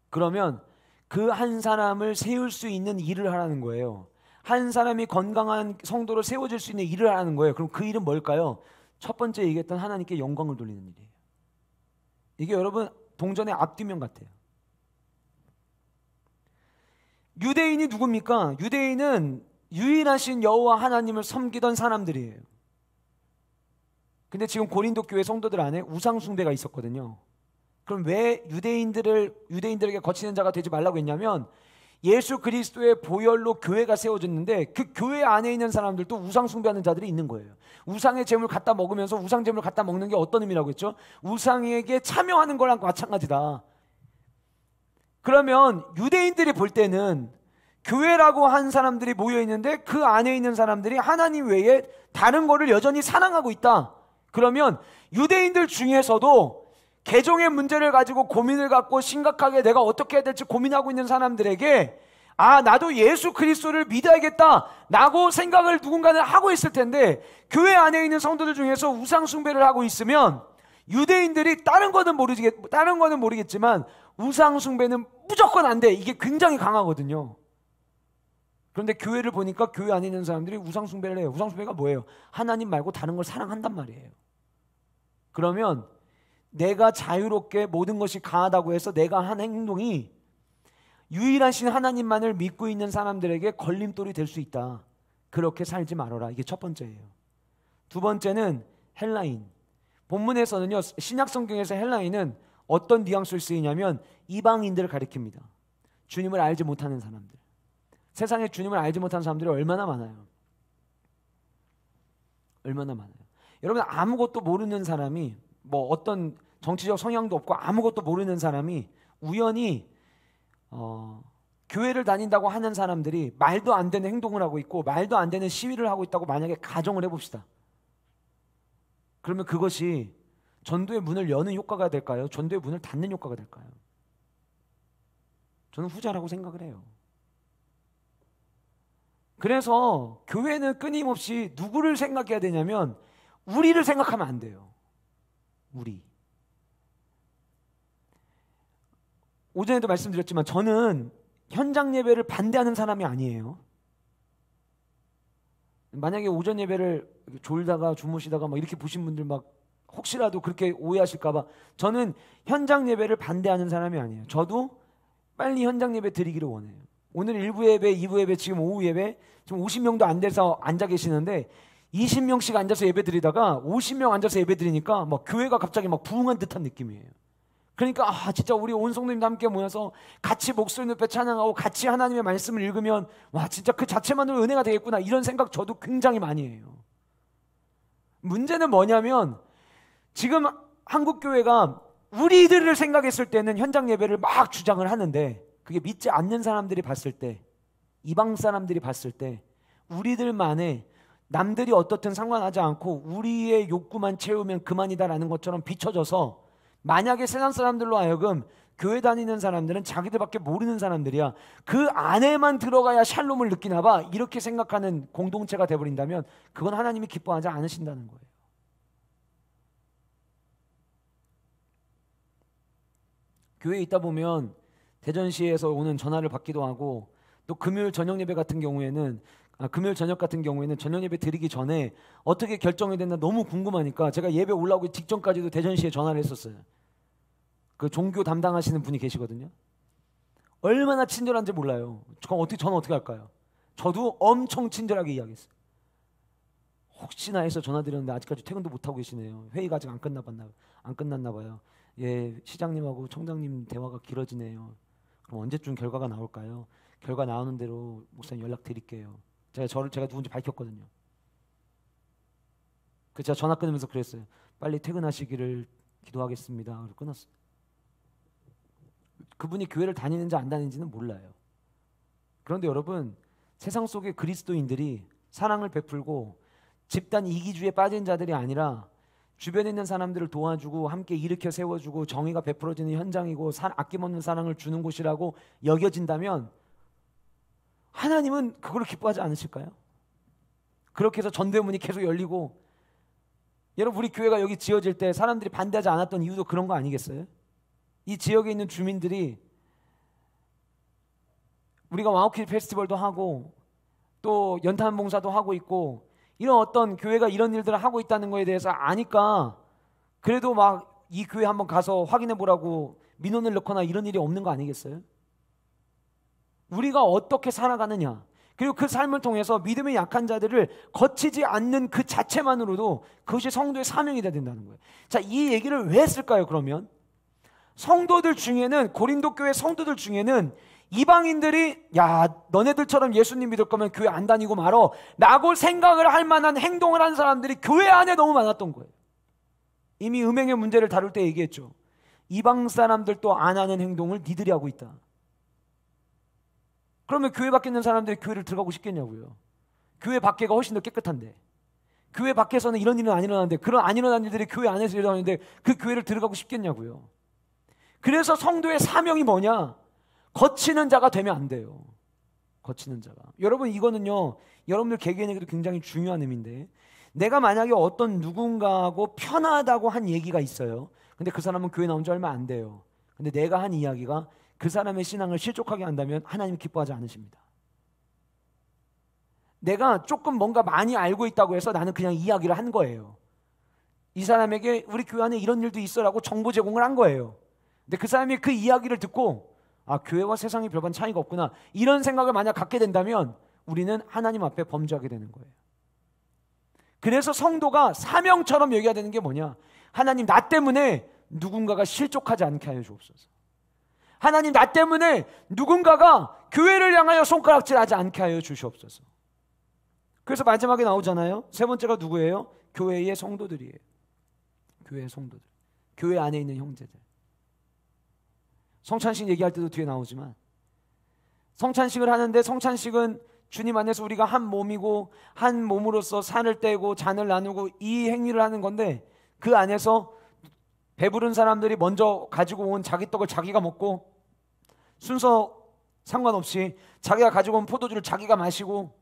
그러면 그 한 사람을 세울 수 있는 일을 하라는 거예요. 한 사람이 건강한 성도로 세워질 수 있는 일을 하라는 거예요. 그럼 그 일은 뭘까요? 첫 번째 얘기했던 하나님께 영광을 돌리는 일이에요. 이게 여러분 동전의 앞뒤면 같아요. 유대인이 누굽니까? 유대인은 유일하신 여호와 하나님을 섬기던 사람들이에요. 근데 지금 고린도 교회 성도들 안에 우상 숭배가 있었거든요. 그럼 왜 유대인들에게 거치는 자가 되지 말라고 했냐면, 예수 그리스도의 보혈로 교회가 세워졌는데 그 교회 안에 있는 사람들도 우상 숭배하는 자들이 있는 거예요. 우상의 제물 갖다 먹으면서 우상 제물 갖다 먹는 게 어떤 의미라고 했죠? 우상에게 참여하는 거랑 마찬가지다. 그러면 유대인들이 볼 때는 교회라고 한 사람들이 모여 있는데 그 안에 있는 사람들이 하나님 외에 다른 거를 여전히 사랑하고 있다. 그러면 유대인들 중에서도 개종의 문제를 가지고 고민을 갖고 심각하게 내가 어떻게 해야 될지 고민하고 있는 사람들에게 나도 예수 그리스도를 믿어야겠다 라고 생각을 누군가는 하고 있을 텐데, 교회 안에 있는 성도들 중에서 우상 숭배를 하고 있으면 유대인들이 다른 거는 모르겠지만 우상 숭배는 무조건 안 돼, 이게 굉장히 강하거든요. 그런데 교회를 보니까 교회 안에 있는 사람들이 우상 숭배를 해요. 우상 숭배가 뭐예요? 하나님 말고 다른 걸 사랑한단 말이에요. 그러면 내가 자유롭게 모든 것이 강하다고 해서 내가 한 행동이 유일하신 하나님만을 믿고 있는 사람들에게 걸림돌이 될 수 있다. 그렇게 살지 말아라. 이게 첫 번째예요. 두 번째는 헬라인. 본문에서는요, 신약 성경에서 헬라인은 어떤 뉘앙스를 쓰이냐면 이방인들을 가리킵니다. 주님을 알지 못하는 사람들. 세상에 주님을 알지 못하는 사람들이 얼마나 많아요. 얼마나 많아요. 여러분, 아무것도 모르는 사람이, 뭐 어떤 정치적 성향도 없고 아무것도 모르는 사람이 우연히 교회를 다닌다고 하는 사람들이 말도 안 되는 행동을 하고 있고 말도 안 되는 시위를 하고 있다고 만약에 가정을 해봅시다. 그러면 그것이 전도의 문을 여는 효과가 될까요? 전도의 문을 닫는 효과가 될까요? 저는 후자라고 생각을 해요. 그래서 교회는 끊임없이 누구를 생각해야 되냐면 우리를 생각하면 안 돼요. 우리. 오전에도 말씀드렸지만 저는 현장 예배를 반대하는 사람이 아니에요. 만약에 오전 예배를 졸다가 주무시다가 막 이렇게 보신 분들 막 혹시라도 그렇게 오해하실까봐, 저는 현장 예배를 반대하는 사람이 아니에요. 저도 빨리 현장 예배 드리기를 원해요. 오늘 1부 예배, 2부 예배, 지금 오후 예배 지금 50명도 안 돼서 앉아 계시는데 20명씩 앉아서 예배 드리다가 50명 앉아서 예배 드리니까 막 교회가 갑자기 막 부흥한 듯한 느낌이에요. 그러니까 진짜 우리 온 성도님들 함께 모여서 같이 목소리 높여 찬양하고 같이 하나님의 말씀을 읽으면 와, 진짜 그 자체만으로 은혜가 되겠구나, 이런 생각 저도 굉장히 많이 해요. 문제는 뭐냐면 지금 한국 교회가 우리들을 생각했을 때는 현장 예배를 막 주장을 하는데, 그게 믿지 않는 사람들이 봤을 때, 이방 사람들이 봤을 때 우리들만의, 남들이 어떻든 상관하지 않고 우리의 욕구만 채우면 그만이다라는 것처럼 비춰져서, 만약에 세상 사람들로 하여금 교회 다니는 사람들은 자기들밖에 모르는 사람들이야, 그 안에만 들어가야 샬롬을 느끼나 봐, 이렇게 생각하는 공동체가 돼버린다면 그건 하나님이 기뻐하지 않으신다는 거예요. 교회에 있다 보면 대전시에서 오는 전화를 받기도 하고, 또 금요일 저녁 예배 같은 경우에는 금요일 저녁 같은 경우에는 저녁 예배 드리기 전에 어떻게 결정이 됐나 너무 궁금하니까 제가 예배 올라오기 직전까지도 대전시에 전화를 했었어요. 그 종교 담당하시는 분이 계시거든요. 얼마나 친절한지 몰라요. 저는 어떻게 할까요? 저도 엄청 친절하게 이야기했어요. 혹시나 해서 전화드렸는데 아직까지 퇴근도 못하고 계시네요. 회의가 아직 안 끝났나 봐요. 예, 시장님하고 청장님 대화가 길어지네요. 그럼 언제쯤 결과가 나올까요? 결과 나오는 대로 목사님 연락 드릴게요. 제가 누군지 밝혔거든요. 제가 전화 끊으면서 그랬어요. 빨리 퇴근하시기를 기도하겠습니다. 그리고 끊었어요. 그분이 교회를 다니는지 안 다니는지는 몰라요. 그런데 여러분, 세상 속의 그리스도인들이 사랑을 베풀고 집단 이기주의에 빠진 자들이 아니라 주변에 있는 사람들을 도와주고 함께 일으켜 세워주고 정의가 베풀어지는 현장이고 아낌없는 사랑을 주는 곳이라고 여겨진다면 하나님은 그걸 기뻐하지 않으실까요? 그렇게 해서 전대문이 계속 열리고, 여러분, 우리 교회가 여기 지어질 때 사람들이 반대하지 않았던 이유도 그런 거 아니겠어요? 이 지역에 있는 주민들이 우리가 와우키즈 페스티벌도 하고 또 연탄 봉사도 하고 있고 이런 어떤 교회가 이런 일들을 하고 있다는 거에 대해서 아니까 그래도 막 이 교회 한번 가서 확인해 보라고 민원을 넣거나 이런 일이 없는 거 아니겠어요? 우리가 어떻게 살아가느냐, 그리고 그 삶을 통해서 믿음의 약한 자들을 거치지 않는 그 자체만으로도 그것이 성도의 사명이 돼야 된다는 거예요. 자, 이 얘기를 왜 했을까요? 그러면 성도들 중에는, 고린도 교회 성도들 중에는 이방인들이 야, 너네들처럼 예수님 믿을 거면 교회 안 다니고 말어 라고 생각을 할 만한 행동을 한 사람들이 교회 안에 너무 많았던 거예요. 이미 음행의 문제를 다룰 때 얘기했죠. 이방 사람들도 안 하는 행동을 니들이 하고 있다. 그러면 교회 밖에 있는 사람들이 교회를 들어가고 싶겠냐고요. 교회 밖에가 훨씬 더 깨끗한데, 교회 밖에서는 이런 일은 안 일어나는데, 그런 안 일어나는 일들이 교회 안에서 일어나는데 그 교회를 들어가고 싶겠냐고요. 그래서 성도의 사명이 뭐냐? 거치는 자가 되면 안 돼요. 거치는 자가. 여러분, 이거는요, 여러분들 개개인에게도 굉장히 중요한 의미인데, 내가 만약에 어떤 누군가하고 편하다고 한 얘기가 있어요. 근데 그 사람은 교회 나온 지 얼마 안 돼요. 근데 내가 한 이야기가 그 사람의 신앙을 실족하게 한다면 하나님 기뻐하지 않으십니다. 내가 조금 뭔가 많이 알고 있다고 해서 나는 그냥 이야기를 한 거예요. 이 사람에게 우리 교회 안에 이런 일도 있어라고 정보 제공을 한 거예요. 근데 그 사람이 그 이야기를 듣고 교회와 세상이 별반 차이가 없구나, 이런 생각을 만약 갖게 된다면 우리는 하나님 앞에 범죄하게 되는 거예요. 그래서 성도가 사명처럼 여겨야 되는 게 뭐냐? 하나님, 나 때문에 누군가가 실족하지 않게 하여 주옵소서. 하나님, 나 때문에 누군가가 교회를 향하여 손가락질하지 않게 하여 주시옵소서. 그래서 마지막에 나오잖아요. 세 번째가 누구예요? 교회의 성도들이에요. 교회의 성도들, 교회 안에 있는 형제들. 성찬식 얘기할 때도 뒤에 나오지만, 성찬식을 하는데 성찬식은 주님 안에서 우리가 한 몸이고 한 몸으로서 살을 떼고 잔을 나누고 이 행위를 하는 건데, 그 안에서 배부른 사람들이 먼저 가지고 온 자기 떡을 자기가 먹고, 순서 상관없이 자기가 가지고 온 포도주를 자기가 마시고,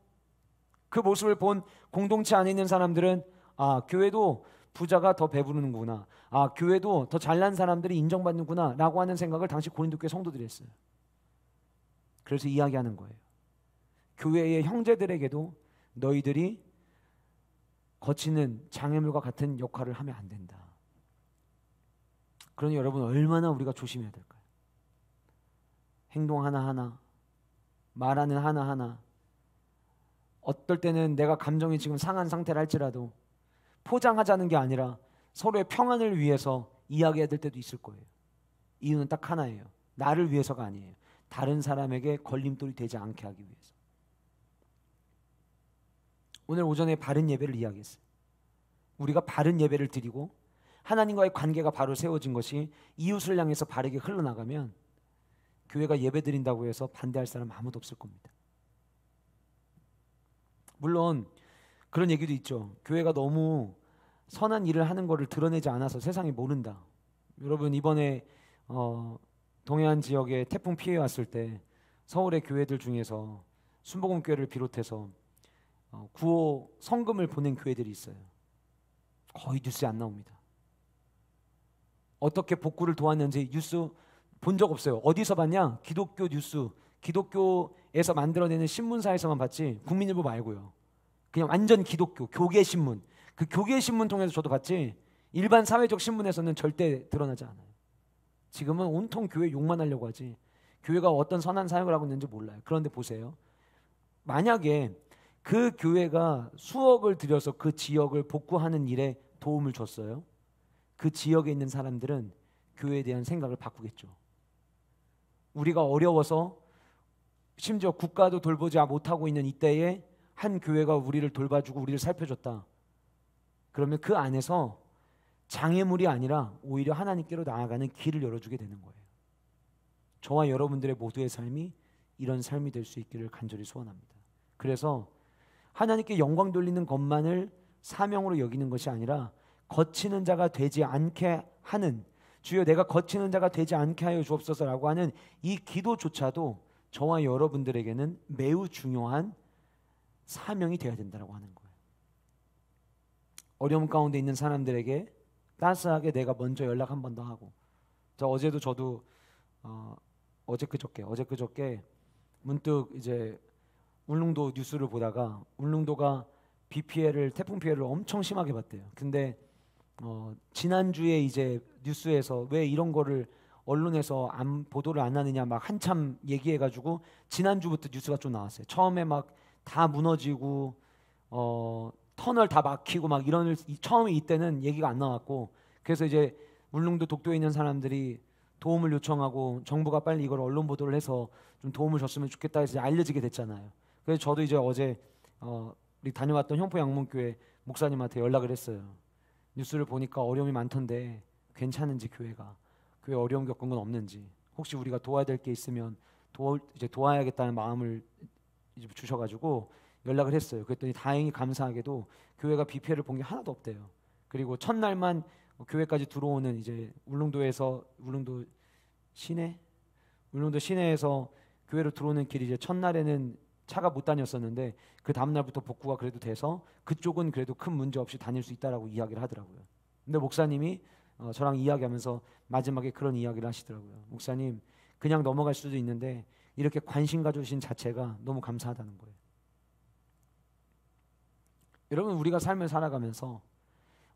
그 모습을 본 공동체 안에 있는 사람들은 교회도 부자가 더 배부르는구나. 아, 교회도 더 잘난 사람들이 인정받는구나 라고 하는 생각을 당시 고린도 교회 성도들이 했어요. 그래서 이야기하는 거예요. 교회의 형제들에게도 너희들이 거치는 장애물과 같은 역할을 하면 안 된다. 그러니 여러분, 얼마나 우리가 조심해야 될까요? 행동 하나하나, 말하는 하나하나, 어떨 때는 내가 감정이 지금 상한 상태라 할지라도 포장하자는 게 아니라 서로의 평안을 위해서 이야기해야 될 때도 있을 거예요. 이유는 딱 하나예요. 나를 위해서가 아니에요. 다른 사람에게 걸림돌이 되지 않게 하기 위해서. 오늘 오전에 바른 예배를 이야기했어요. 우리가 바른 예배를 드리고 하나님과의 관계가 바로 세워진 것이 이웃을 향해서 바르게 흘러나가면 교회가 예배 드린다고 해서 반대할 사람 아무도 없을 겁니다. 물론 그런 얘기도 있죠. 교회가 너무 선한 일을 하는 것을 드러내지 않아서 세상이 모른다. 여러분, 이번에 동해안 지역에 태풍 피해 왔을 때 서울의 교회들 중에서 순복음교회를 비롯해서 구호 성금을 보낸 교회들이 있어요. 거의 뉴스에 안 나옵니다. 어떻게 복구를 도왔는지 뉴스 본 적 없어요. 어디서 봤냐? 기독교 뉴스, 기독교에서 만들어내는 신문사에서만 봤지 국민일보 말고요. 그냥 완전 기독교, 교계신문. 그 교계신문 통해서 저도 봤지 일반 사회적 신문에서는 절대 드러나지 않아요. 지금은 온통 교회 욕만 하려고 하지 교회가 어떤 선한 사역을 하고 있는지 몰라요. 그런데 보세요. 만약에 그 교회가 수억을 들여서 그 지역을 복구하는 일에 도움을 줬어요. 그 지역에 있는 사람들은 교회에 대한 생각을 바꾸겠죠. 우리가 어려워서 심지어 국가도 돌보지 못하고 있는 이때에 한 교회가 우리를 돌봐주고 우리를 살펴줬다. 그러면 그 안에서 장애물이 아니라 오히려 하나님께로 나아가는 길을 열어주게 되는 거예요. 저와 여러분들의 모두의 삶이 이런 삶이 될 수 있기를 간절히 소원합니다. 그래서 하나님께 영광 돌리는 것만을 사명으로 여기는 것이 아니라 거치는 자가 되지 않게 하는, 주여 내가 거치는 자가 되지 않게 하여 주옵소서라고 하는 이 기도조차도 저와 여러분들에게는 매우 중요한 사명이 되어야 된다고 하는 거예요. 어려움 가운데 있는 사람들에게 따스하게 내가 먼저 연락 한 번 더 하고, 저도 어제 그저께 문득 이제 울릉도 뉴스를 보다가 울릉도가 비 피해를, 태풍 피해를 엄청 심하게 봤대요. 근데 지난주에 이제 뉴스에서 왜 이런 거를 언론에서 보도를 안 하느냐 막 한참 얘기해가지고 지난주부터 뉴스가 좀 나왔어요. 처음에 막 다 무너지고 터널 다 막히고 막 이런, 처음에 이때는 얘기가 안 나왔고, 그래서 이제 울릉도 독도에 있는 사람들이 도움을 요청하고 정부가 빨리 이걸 언론 보도를 해서 좀 도움을 줬으면 좋겠다 해서 알려지게 됐잖아요. 그래서 저도 이제 어제 우리 다녀왔던 형포 양문교회 목사님한테 연락을 했어요. 뉴스를 보니까 어려움이 많던데 괜찮은지, 교회 어려움 겪은 건 없는지, 혹시 우리가 도와야 될 게 있으면 이제 도와야겠다는 마음을 이제 주셔가지고 연락을 했어요. 그랬더니 다행히 감사하게도 교회가 비 피해를 본 게 하나도 없대요. 그리고 첫날만 교회까지 들어오는 이제 울릉도 시내에서 교회로 들어오는 길이 이제 첫날에는 차가 못 다녔었는데 그 다음 날부터 복구가 그래도 돼서 그쪽은 그래도 큰 문제 없이 다닐 수 있다라고 이야기를 하더라고요. 근데 목사님이 저랑 이야기하면서 마지막에 그런 이야기를 하시더라고요. 목사님, 그냥 넘어갈 수도 있는데 이렇게 관심 가져주신 자체가 너무 감사하다는 거예요. 여러분, 우리가 삶을 살아가면서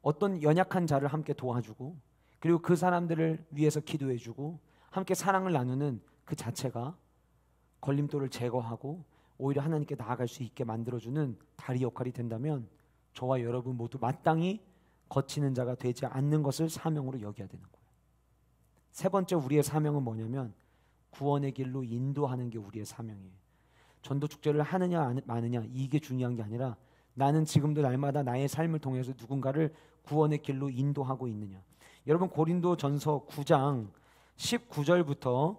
어떤 연약한 자를 함께 도와주고, 그리고 그 사람들을 위해서 기도해주고 함께 사랑을 나누는 그 자체가 걸림돌을 제거하고 오히려 하나님께 나아갈 수 있게 만들어주는 다리 역할이 된다면 저와 여러분 모두 마땅히 거치는 자가 되지 않는 것을 사명으로 여겨야 되는 거예요. 세 번째, 우리의 사명은 뭐냐면 구원의 길로 인도하는 게 우리의 사명이에요. 전도 축제를 하느냐 마느냐 이게 중요한 게 아니라 나는 지금도 날마다 나의 삶을 통해서 누군가를 구원의 길로 인도하고 있느냐. 여러분, 고린도전서 9장 19절부터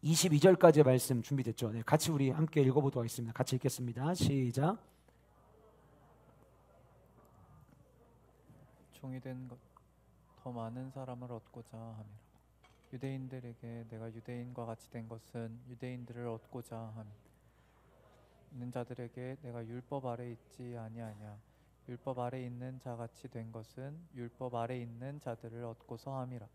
22절까지의 말씀 준비됐죠? 네, 같이 우리 함께 읽어보도록 하겠습니다. 같이 읽겠습니다. 시작. 종이 된 것 더 많은 사람을 얻고자 함이라. 유대인들에게 내가 유대인과 같이 된 것은 유대인들을 얻고자 함이라. 있는 자들에게 내가 율법 아래 있지 아니하냐. 율법 아래 있는 자같이 된 것은 율법 아래 있는 자들을 얻고서 함이라.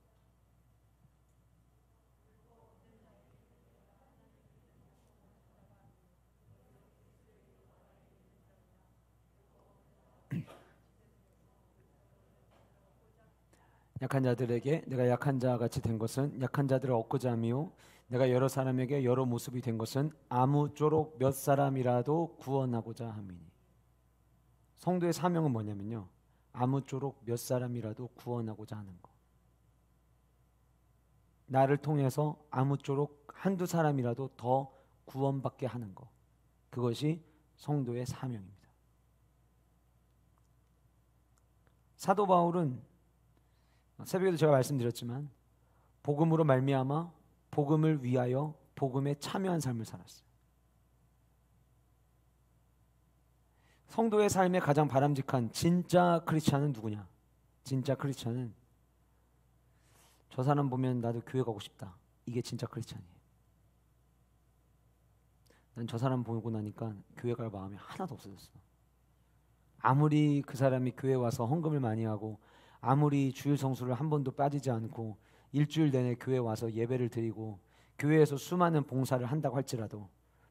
약한 자들에게 내가 약한 자같이 된 것은 약한 자들을 얻고자 함이요 내가 여러 사람에게 여러 모습이 된 것은 아무쪼록 몇 사람이라도 구원하고자 함이니. 성도의 사명은 뭐냐면요, 아무쪼록 몇 사람이라도 구원하고자 하는 거. 나를 통해서 아무쪼록 한두 사람이라도 더 구원받게 하는 거. 그것이 성도의 사명입니다. 사도 바울은 새벽에도 제가 말씀드렸지만 복음으로 말미암아 복음을 위하여 복음에 참여한 삶을 살았어요. 성도의 삶에 가장 바람직한 진짜 크리스찬은 누구냐? 진짜 크리스찬은 저 사람 보면 나도 교회 가고 싶다. 이게 진짜 크리스찬이에요. 난 저 사람 보고 나니까 교회 갈 마음이 하나도 없어졌어. 아무리 그 사람이 교회 와서 헌금을 많이 하고 아무리 주일 성수를 한 번도 빠지지 않고 일주일 내내 교회 와서 예배를 드리고 교회에서 수많은 봉사를 한다고 할지라도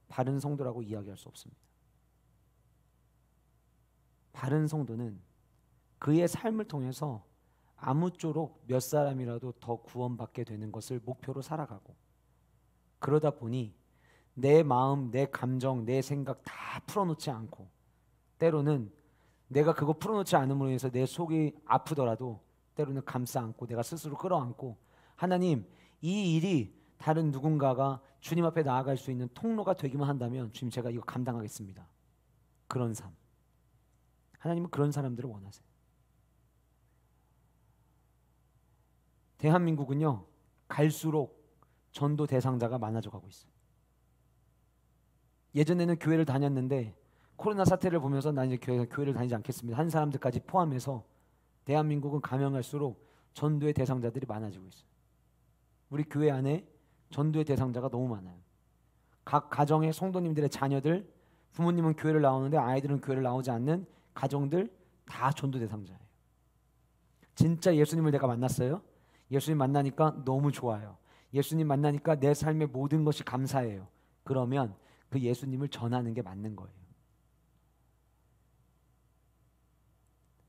바른 성도라고 이야기할 수 없습니다. 바른 성도는 그의 삶을 통해서 아무쪼록 몇 사람이라도 더 구원받게 되는 것을 목표로 살아가고, 그러다 보니 내 마음, 내 감정, 내 생각 다 풀어놓지 않고, 때로는 내가 그거 풀어놓지 않음으로 인해서 내 속이 아프더라도 때로는 감싸 안고 내가 스스로 끌어안고, 하나님, 이 일이 다른 누군가가 주님 앞에 나아갈 수 있는 통로가 되기만 한다면 주님, 제가 이거 감당하겠습니다. 그런 삶. 하나님은 그런 사람들을 원하세요. 대한민국은요, 갈수록 전도 대상자가 많아져 가고 있어요. 예전에는 교회를 다녔는데 코로나 사태를 보면서 난 이제 교회를 다니지 않겠습니다 한 사람들까지 포함해서 대한민국은 가면갈수록 전도의 대상자들이 많아지고 있어요. 우리 교회 안에 전도의 대상자가 너무 많아요. 각 가정의 성도님들의 자녀들, 부모님은 교회를 나오는데 아이들은 교회를 나오지 않는 가정들 다 전도 대상자예요. 진짜 예수님을 내가 만났어요. 예수님 만나니까 너무 좋아요. 예수님 만나니까 내 삶의 모든 것이 감사해요. 그러면 그 예수님을 전하는 게 맞는 거예요.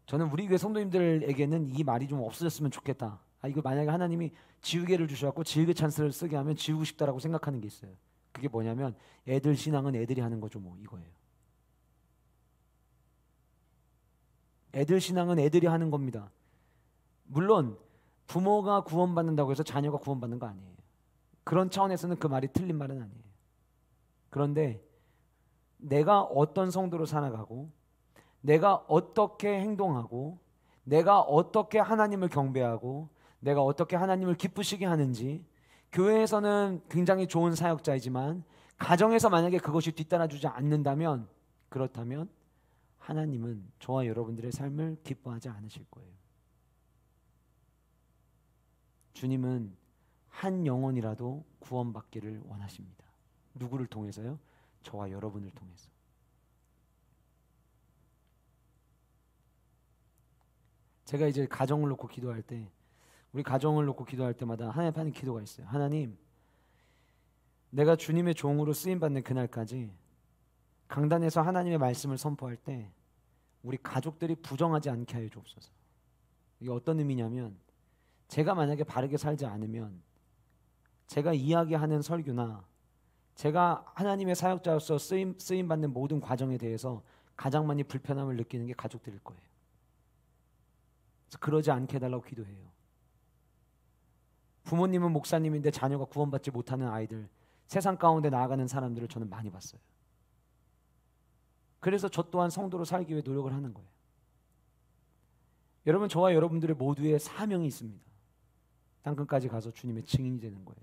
저는 우리 교회 성도님들에게는 이 말이 좀 없어졌으면 좋겠다. 이거 만약에 하나님이 지우개를 주셔갖고 지우개 찬스를 쓰게 하면 지우고 싶다라고 생각하는 게 있어요. 그게 뭐냐면 애들 신앙은 애들이 하는 거죠, 뭐 이거예요. 애들 신앙은 애들이 하는 겁니다. 물론 부모가 구원받는다고 해서 자녀가 구원받는 거 아니에요. 그런 차원에서는 그 말이 틀린 말은 아니에요. 그런데 내가 어떤 성도로 살아가고, 내가 어떻게 행동하고, 내가 어떻게 하나님을 경배하고, 내가 어떻게 하나님을 기쁘시게 하는지, 교회에서는 굉장히 좋은 사역자이지만 가정에서 만약에 그것이 뒤따라주지 않는다면, 그렇다면 하나님은 저와 여러분들의 삶을 기뻐하지 않으실 거예요. 주님은 한 영혼이라도 구원받기를 원하십니다. 누구를 통해서요? 저와 여러분을 통해서. 제가 이제 가정을 놓고 기도할 때, 우리 가정을 놓고 기도할 때마다 하나님 앞에 하는 기도가 있어요. 하나님, 내가 주님의 종으로 쓰임받는 그날까지 강단에서 하나님의 말씀을 선포할 때 우리 가족들이 부정하지 않게 하여 주옵소서. 이게 어떤 의미냐면, 제가 만약에 바르게 살지 않으면 제가 이야기하는 설교나 제가 하나님의 사역자로서 쓰임받는 모든 과정에 대해서 가장 많이 불편함을 느끼는 게 가족들일 거예요. 그래서 그러지 않게 해달라고 기도해요. 부모님은 목사님인데 자녀가 구원받지 못하는 아이들, 세상 가운데 나아가는 사람들을 저는 많이 봤어요. 그래서 저 또한 성도로 살기 위해 노력을 하는 거예요. 여러분, 저와 여러분들의 모두의 사명이 있습니다. 땅끝까지 가서 주님의 증인이 되는 거예요.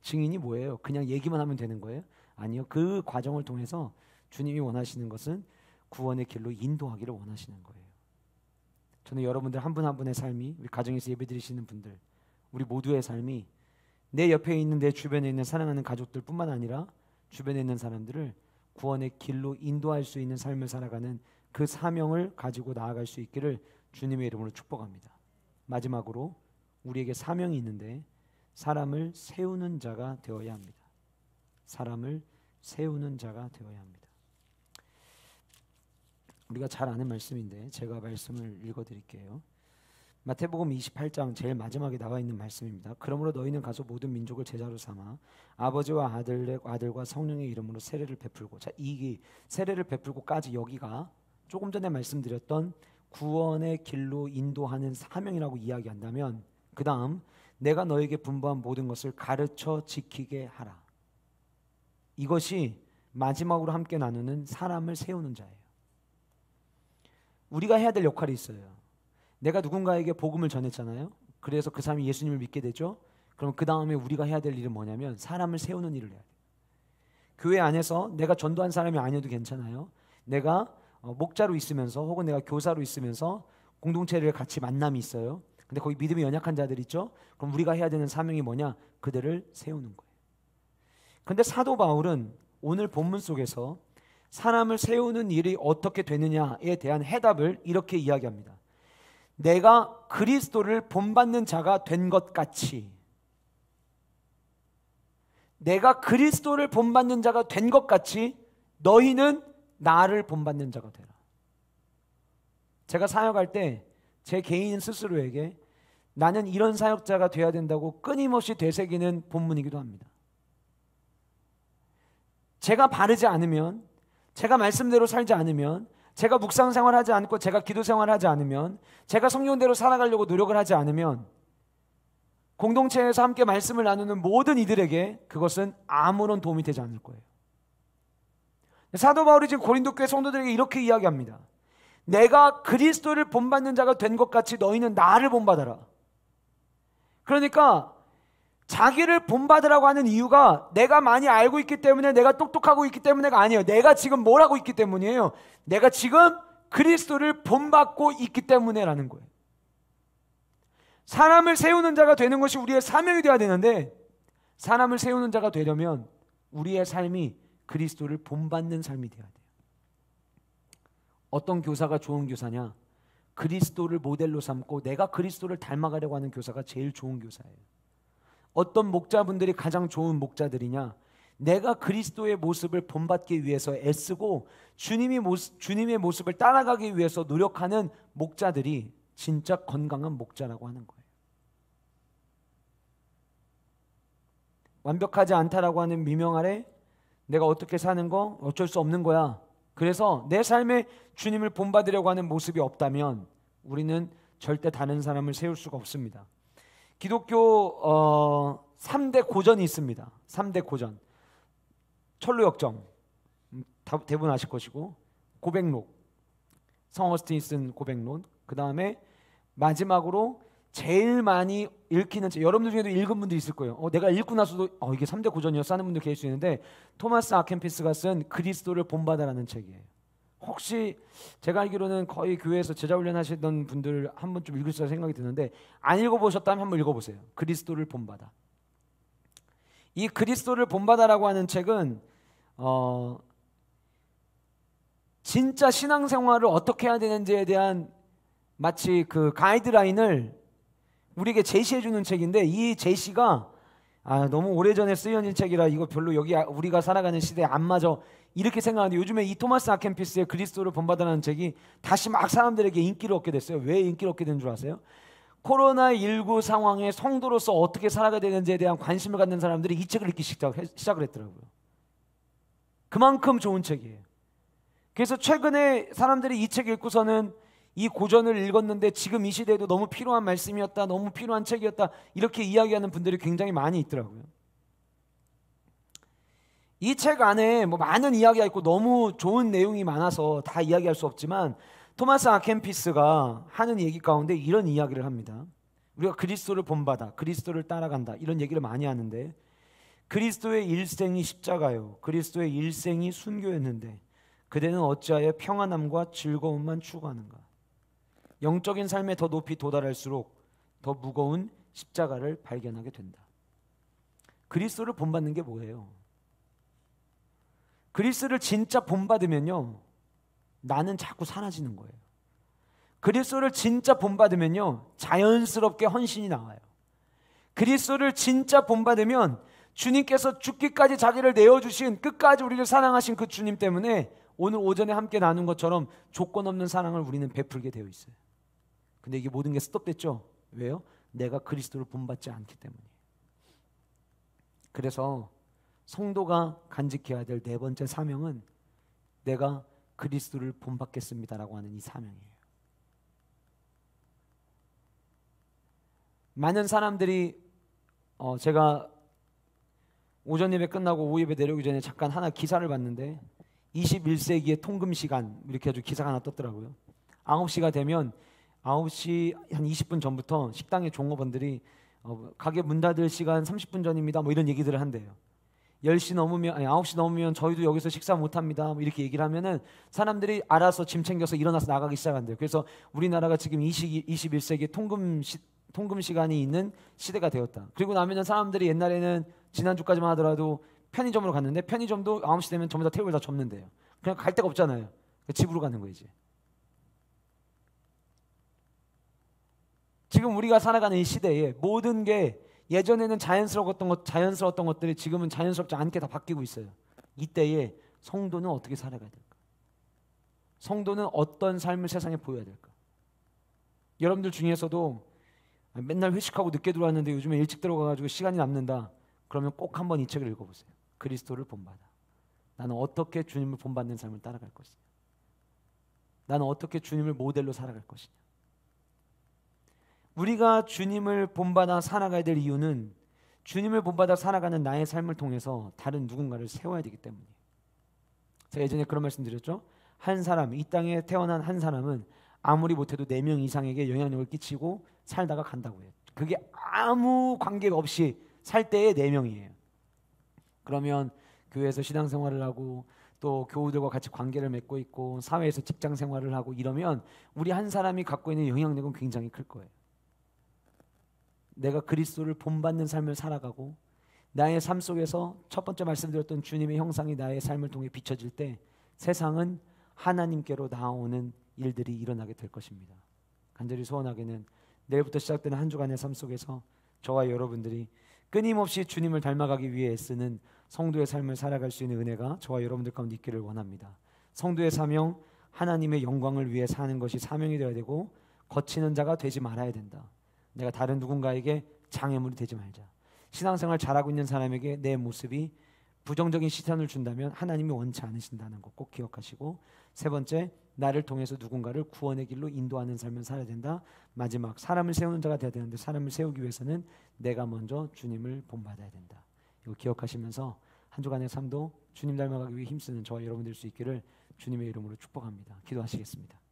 증인이 뭐예요? 그냥 얘기만 하면 되는 거예요? 아니요. 그 과정을 통해서 주님이 원하시는 것은 구원의 길로 인도하기를 원하시는 거예요. 저는 여러분들 한 분 한 분의 삶이, 우리 가정에서 예배드리시는 분들, 우리 모두의 삶이 내 옆에 있는, 내 주변에 있는 사랑하는 가족들뿐만 아니라 주변에 있는 사람들을 구원의 길로 인도할 수 있는 삶을 살아가는 그 사명을 가지고 나아갈 수 있기를 주님의 이름으로 축복합니다. 마지막으로 우리에게 사명이 있는데 사람을 세우는 자가 되어야 합니다. 사람을 세우는 자가 되어야 합니다. 우리가 잘 아는 말씀인데 제가 말씀을 읽어드릴게요. 마태복음 28장 제일 마지막에 나와 있는 말씀입니다. 그러므로 너희는 가서 모든 민족을 제자로 삼아 아버지와 아들과 성령의 이름으로 세례를 베풀고, 자, 이 세례를 베풀고까지 여기가 조금 전에 말씀드렸던 구원의 길로 인도하는 사명이라고 이야기한다면, 그 다음 내가 너에게 분부한 모든 것을 가르쳐 지키게 하라. 이것이 마지막으로 함께 나누는 사람을 세우는 자예요. 우리가 해야 될 역할이 있어요. 내가 누군가에게 복음을 전했잖아요. 그래서 그 사람이 예수님을 믿게 되죠. 그럼 그 다음에 우리가 해야 될 일은 뭐냐면 사람을 세우는 일을 해야 돼요. 교회 안에서 내가 전도한 사람이 아니어도 괜찮아요. 내가 목자로 있으면서 혹은 내가 교사로 있으면서 공동체를 같이 만남이 있어요. 근데 거기 믿음이 연약한 자들 있죠. 그럼 우리가 해야 되는 사명이 뭐냐? 그들을 세우는 거예요. 근데 사도 바울은 오늘 본문 속에서 사람을 세우는 일이 어떻게 되느냐에 대한 해답을 이렇게 이야기합니다. 내가 그리스도를 본받는 자가 된 것 같이, 내가 그리스도를 본받는 자가 된 것 같이 너희는 나를 본받는 자가 되라. 제가 사역할 때 제 개인 스스로에게 나는 이런 사역자가 되어야 된다고 끊임없이 되새기는 본문이기도 합니다. 제가 바르지 않으면, 제가 말씀대로 살지 않으면, 제가 묵상 생활하지 않고 제가 기도 생활하지 않으면, 제가 성령대로 살아가려고 노력을 하지 않으면 공동체에서 함께 말씀을 나누는 모든 이들에게 그것은 아무런 도움이 되지 않을 거예요. 사도 바울이 지금 고린도 교회 성도들에게 이렇게 이야기합니다. 내가 그리스도를 본받는 자가 된 것 같이 너희는 나를 본받아라. 그러니까 자기를 본받으라고 하는 이유가 내가 많이 알고 있기 때문에, 내가 똑똑하고 있기 때문에가 아니에요. 내가 지금 뭘 하고 있기 때문이에요. 내가 지금 그리스도를 본받고 있기 때문에라는 거예요. 사람을 세우는 자가 되는 것이 우리의 사명이 되어야 되는데, 사람을 세우는 자가 되려면 우리의 삶이 그리스도를 본받는 삶이 되어야 돼요. 어떤 교사가 좋은 교사냐? 그리스도를 모델로 삼고 내가 그리스도를 닮아가려고 하는 교사가 제일 좋은 교사예요. 어떤 목자분들이 가장 좋은 목자들이냐? 내가 그리스도의 모습을 본받기 위해서 애쓰고 주님의 모습을 따라가기 위해서 노력하는 목자들이 진짜 건강한 목자라고 하는 거예요. 완벽하지 않다라고 하는 미명 아래 내가 어떻게 사는 거 어쩔 수 없는 거야. 그래서 내 삶에 주님을 본받으려고 하는 모습이 없다면 우리는 절대 다른 사람을 세울 수가 없습니다. 기독교 3대 고전이 있습니다. 3대 고전. 철로역정, 대부분 아실 것이고, 고백록, 성 어스틴이 쓴 고백론, 그 다음에 마지막으로 제일 많이 읽히는 책, 여러분들 중에도 읽은 분도 있을 거예요. 내가 읽고 나서도 이게 3대 고전이었어 하는 분들 계실 수 있는데, 토마스 아켄피스가 쓴 그리스도를 본받아라는 책이에요. 혹시 제가 알기로는 거의 교회에서 제자훈련 하시던 분들 한 번쯤 읽을 수 생각이 드는데, 안 읽어보셨다면 한번 읽어보세요. 그리스도를 본받아. 이 그리스도를 본받아라고 하는 책은 진짜 신앙생활을 어떻게 해야 되는지에 대한 마치 그 가이드라인을 우리에게 제시해 주는 책인데, 이 제시가 너무 오래전에 쓰여진 책이라 이거 별로 여기 우리가 살아가는 시대에 안 맞아 이렇게 생각하는데, 요즘에 이 토마스 아켄피스의 그리스도를 본받아라는 책이 다시 막 사람들에게 인기를 얻게 됐어요. 왜 인기를 얻게 된 줄 아세요? 코로나19 상황에 성도로서 어떻게 살아가야 되는지에 대한 관심을 갖는 사람들이 이 책을 읽기 시작을 했더라고요. 그만큼 좋은 책이에요. 그래서 최근에 사람들이 이 책 읽고서는 이 고전을 읽었는데 지금 이 시대에도 너무 필요한 말씀이었다, 너무 필요한 책이었다, 이렇게 이야기하는 분들이 굉장히 많이 있더라고요. 이 책 안에 많은 이야기가 있고 너무 좋은 내용이 많아서 다 이야기할 수 없지만, 토마스 아켄피스가 하는 얘기 가운데 이런 이야기를 합니다. 우리가 그리스도를 본받아, 그리스도를 따라간다, 이런 얘기를 많이 하는데, 그리스도의 일생이 십자가요, 그리스도의 일생이 순교였는데 그대는 어찌하여 평안함과 즐거움만 추구하는가? 영적인 삶에 더 높이 도달할수록 더 무거운 십자가를 발견하게 된다. 그리스도를 본받는 게 뭐예요? 그리스도를 진짜 본받으면요, 나는 자꾸 사라지는 거예요. 그리스도를 진짜 본받으면요, 자연스럽게 헌신이 나와요. 그리스도를 진짜 본받으면 주님께서 죽기까지 자기를 내어주신, 끝까지 우리를 사랑하신 그 주님 때문에 오늘 오전에 함께 나눈 것처럼 조건 없는 사랑을 우리는 베풀게 되어 있어요. 근데 이게 모든 게 스톱됐죠. 왜요? 내가 그리스도를 본받지 않기 때문이에요. 그래서 성도가 간직해야 될 네 번째 사명은 내가 그리스도를 본받겠습니다라고 하는 이 사명이에요. 많은 사람들이 제가 오전 예배 끝나고 오후 예배 내려오기 전에 잠깐 하나 기사를 봤는데 21세기의 통금 시간 이렇게 아주 기사가 하나 떴더라고요. 9시가 되면 9시 한 20분 전부터 식당의 종업원들이 가게 문 닫을 시간 30분 전입니다. 뭐 이런 얘기들을 한대요. 10시 넘으면 9시 넘으면 저희도 여기서 식사 못 합니다. 뭐 이렇게 얘기를 하면은 사람들이 알아서 짐 챙겨서 일어나서 나가기 시작한대요. 그래서 우리나라가 지금 21세기 통금 시간이 있는 시대가 되었다. 그리고 나면은 사람들이 옛날에는 지난주까지만 하더라도 편의점으로 갔는데 편의점도 9시 되면 전부 다 테이블 다 접는데요. 그냥 갈 데가 없잖아요. 집으로 가는 거예요, 이제. 지금 우리가 살아가는 이 시대에 모든 게 예전에는 자연스러웠던 것들이 지금은 자연스럽지 않게 다 바뀌고 있어요. 이때에 성도는 어떻게 살아가야 될까? 성도는 어떤 삶을 세상에 보여야 될까? 여러분들 중에서도 맨날 회식하고 늦게 들어왔는데 요즘에 일찍 들어가가지고 시간이 남는다. 그러면 꼭 한번 이 책을 읽어보세요. 그리스도를 본받아. 나는 어떻게 주님을 본받는 삶을 따라갈 것이냐? 나는 어떻게 주님을 모델로 살아갈 것이냐? 우리가 주님을 본받아 살아가야 될 이유는 주님을 본받아 살아가는 나의 삶을 통해서 다른 누군가를 세워야 되기 때문이에요. 제가 예전에 그런 말씀 드렸죠. 한 사람, 이 땅에 태어난 한 사람은 아무리 못해도 4명 이상에게 영향력을 끼치고 살다가 간다고 해요. 그게 아무 관계가 없이 살 때의 4명이에요. 그러면 교회에서 신앙생활을 하고 또 교우들과 같이 관계를 맺고 있고 사회에서 직장생활을 하고 이러면 우리 한 사람이 갖고 있는 영향력은 굉장히 클 거예요. 내가 그리스도를 본받는 삶을 살아가고 나의 삶 속에서 첫 번째 말씀드렸던 주님의 형상이 나의 삶을 통해 비춰질 때 세상은 하나님께로 나아오는 일들이 일어나게 될 것입니다. 간절히 소원하기는 내일부터 시작되는 한 주간의 삶 속에서 저와 여러분들이 끊임없이 주님을 닮아가기 위해 애쓰는 성도의 삶을 살아갈 수 있는 은혜가 저와 여러분들 가운데 있기를 원합니다. 성도의 사명, 하나님의 영광을 위해 사는 것이 사명이 되어야 되고 거치는 자가 되지 말아야 된다. 내가 다른 누군가에게 장애물이 되지 말자. 신앙생활 잘하고 있는 사람에게 내 모습이 부정적인 시선을 준다면 하나님이 원치 않으신다는 것 꼭 기억하시고, 세 번째, 나를 통해서 누군가를 구원의 길로 인도하는 삶을 살아야 된다. 마지막, 사람을 세우는 자가 되어야 되는데 사람을 세우기 위해서는 내가 먼저 주님을 본받아야 된다. 이거 기억하시면서 한 주간의 삶도 주님 닮아가기 위해 힘쓰는 저와 여러분 될 수 있기를 주님의 이름으로 축복합니다. 기도하시겠습니다.